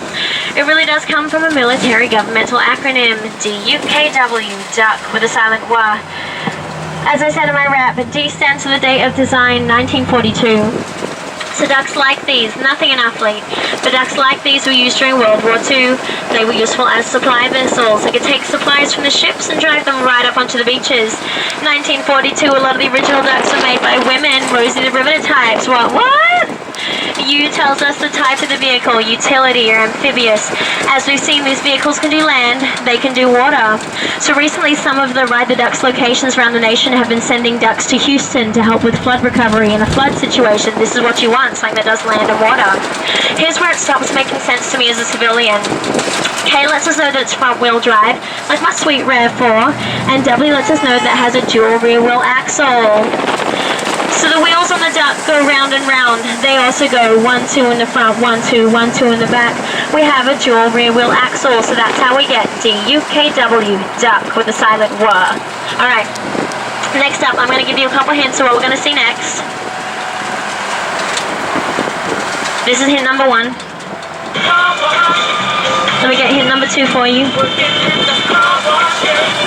It really does come from a military governmental acronym, DUKW, duck with a silent wah. As I said in my rap, D stands for the date of design, 1942. So ducks like these, nothing an athlete, but ducks like these were used during World War II. They were useful as supply vessels. They could take supplies from the ships and drive them right up onto the beaches. 1942, a lot of the original ducks were made by women, Rosie the Riveter types. What? U tells us the type of the vehicle, utility or amphibious. As we've seen, these vehicles can do land, they can do water. So recently, some of the Ride the Ducks locations around the nation have been sending ducks to Houston to help with flood recovery in a flood situation. This is what you want, something that does land and water. Here's where it stops making sense to me as a civilian. K lets us know that it's front-wheel drive, like my sweet RAV4, and W lets us know that it has a dual rear-wheel axle. So the wheels on the duck go round and round. They also go 1, 2 in the front, 1, 2, 1, 2 in the back. We have a dual rear wheel axle, so that's how we get DUKW, duck with a silent wah. Alright, next up, I'm going to give you a couple hints of what we're going to see next. This is hint number 1. Let me get hint number 2 for you.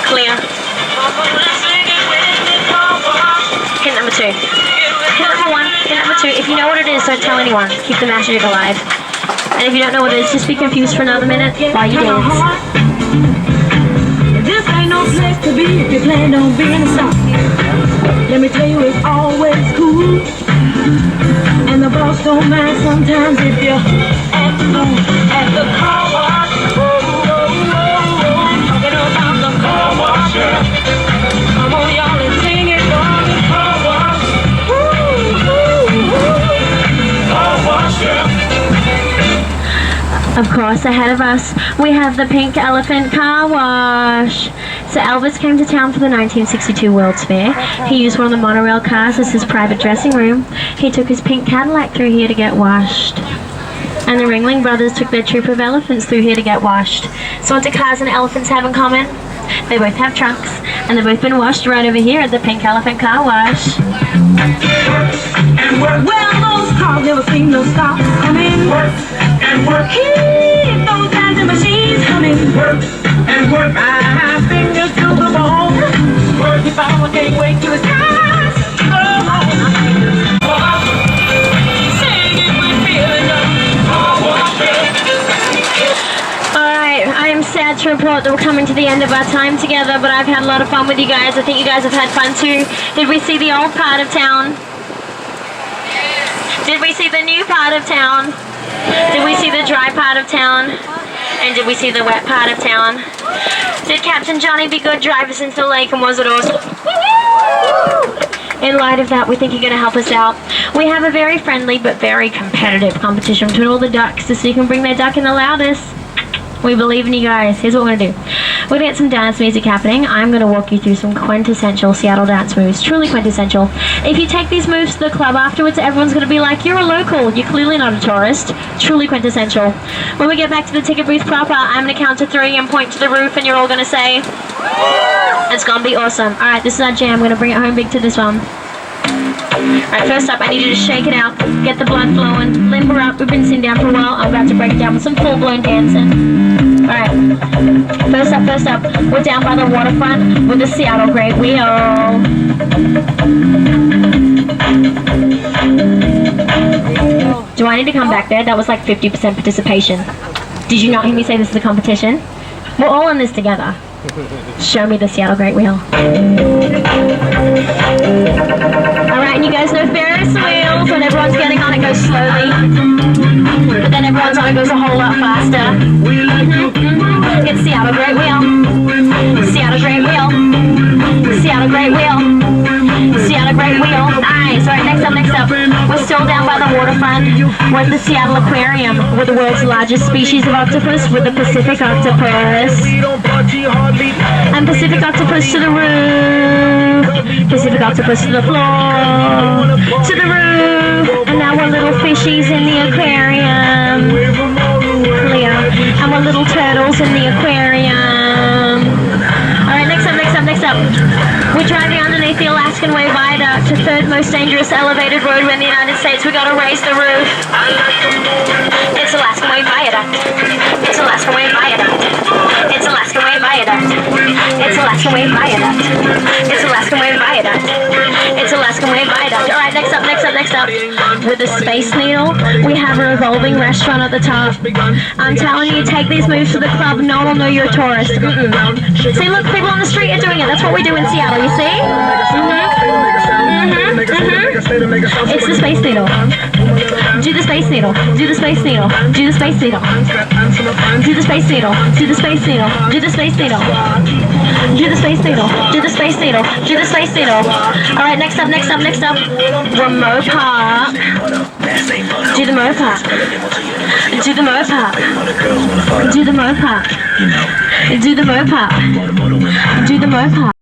Clear. Hint number 2. Hint number 1, hint number 2. If you know what it is, don't tell anyone. Keep the magic alive. And if you don't know what it is, just be confused for another minute while you dance. This ain't no place to be if you plan on being a star. Let me tell you, it's always cool. And the boss don't mind sometimes if you're at the car wash. Talking about the car wash. Come on, y'all, and sing it for the car wash. Car wash. Of course, ahead of us, we have the Pink Elephant Car Wash. So Elvis came to town for the 1962 World's Fair. He used one of the monorail cars as his private dressing room. He took his pink Cadillac through here to get washed. And the Ringling Brothers took their troop of elephants through here to get washed. So what do cars and elephants have in common? They both have trunks, and they've both been washed right over here at the Pink Elephant Car Wash. And work. Well, those cars never seem to stop. I mean, work and work. Keep those dancing machines humming. Work and work. My fingers to the bone. Work if I can't wait till it's time. Sing it with feeling. Alright, I am sad to report that we're coming to the end of our time together, but I've had a lot of fun with you guys. I think you guys have had fun too. Did we see the old part of town? Did we see the new part of town? Did we see the dry part of town? And did we see the wet part of town? Did Captain Johnny be good drivers into the lake, and was it awesome? In light of that, we think you're going to help us out. We have a very friendly but very competitive competition between all the ducks to see who can bring their duck in the loudest. We believe in you guys. Here's what we're going to do. We're going to get some dance music happening. I'm going to walk you through some quintessential Seattle dance moves. Truly quintessential. If you take these moves to the club afterwards, everyone's going to be like, you're a local. You're clearly not a tourist. Truly quintessential. When we get back to the ticket booth proper, I'm going to count to 3 and point to the roof, and you're all going to say, it's going to be awesome. Alright, this is our jam. I'm going to bring it home big to this one. Alright, first up, I need you to shake it out, get the blood flowing, limber up. We've been sitting down for a while. I'm about to break it down with some full-blown dancing. Alright, first up, we're down by the waterfront with the Seattle Great Wheel. Do I need to come back there? That was like 50% participation. Did you not hear me say this is a competition? We're all in this together. Show me the Seattle Great Wheel. Alright, and you guys know Ferris wheels. When everyone's getting on, it goes slowly. But then everyone's on, it goes a whole lot faster. It's Seattle Great Wheel. Seattle Great Wheel. Seattle Great Wheel. Seattle Great Wheel. Nice. Alright, next up. We're still down by the waterfront. We're at the Seattle Aquarium. We're the world's largest species of octopus. We're the Pacific octopus. And Pacific octopus to the roof. Pacific octopus to the floor. To the roof. And now we're little fishies in the aquarium. Clear. And we're little turtles in the aquarium. Alright, next up. We're driving underneath the Alaskan Way Viaduct, the third most dangerous elevated roadway in the United States. We gotta raise the roof. It's Alaskan Way Viaduct. It's Alaskan Way Viaduct. It's Alaskan Way Viaduct. It's Alaskan Way Viaduct. It's Alaskan Way Viaduct. It's Alaskan Way Viaduct. Alright, next up. With the Space Needle, we have a revolving restaurant at the top. I'm telling you, take these moves to the club, no one will know you're a tourist. See, look, people on the street are doing it. That's what we do in Seattle, you see? It's the Space Needle. Do the Space Needle. Do the Space Needle. Do the Space Needle. Do the Space Needle. Do the Space Needle. Do the Space Needle. Do the Space Needle. Do the Space Needle. Do the Space Needle. Alright, next up. We're Mopark. Do the Mopark. Do the Mopark. Do the Mopark. Do the Mopark. Do the Mopark.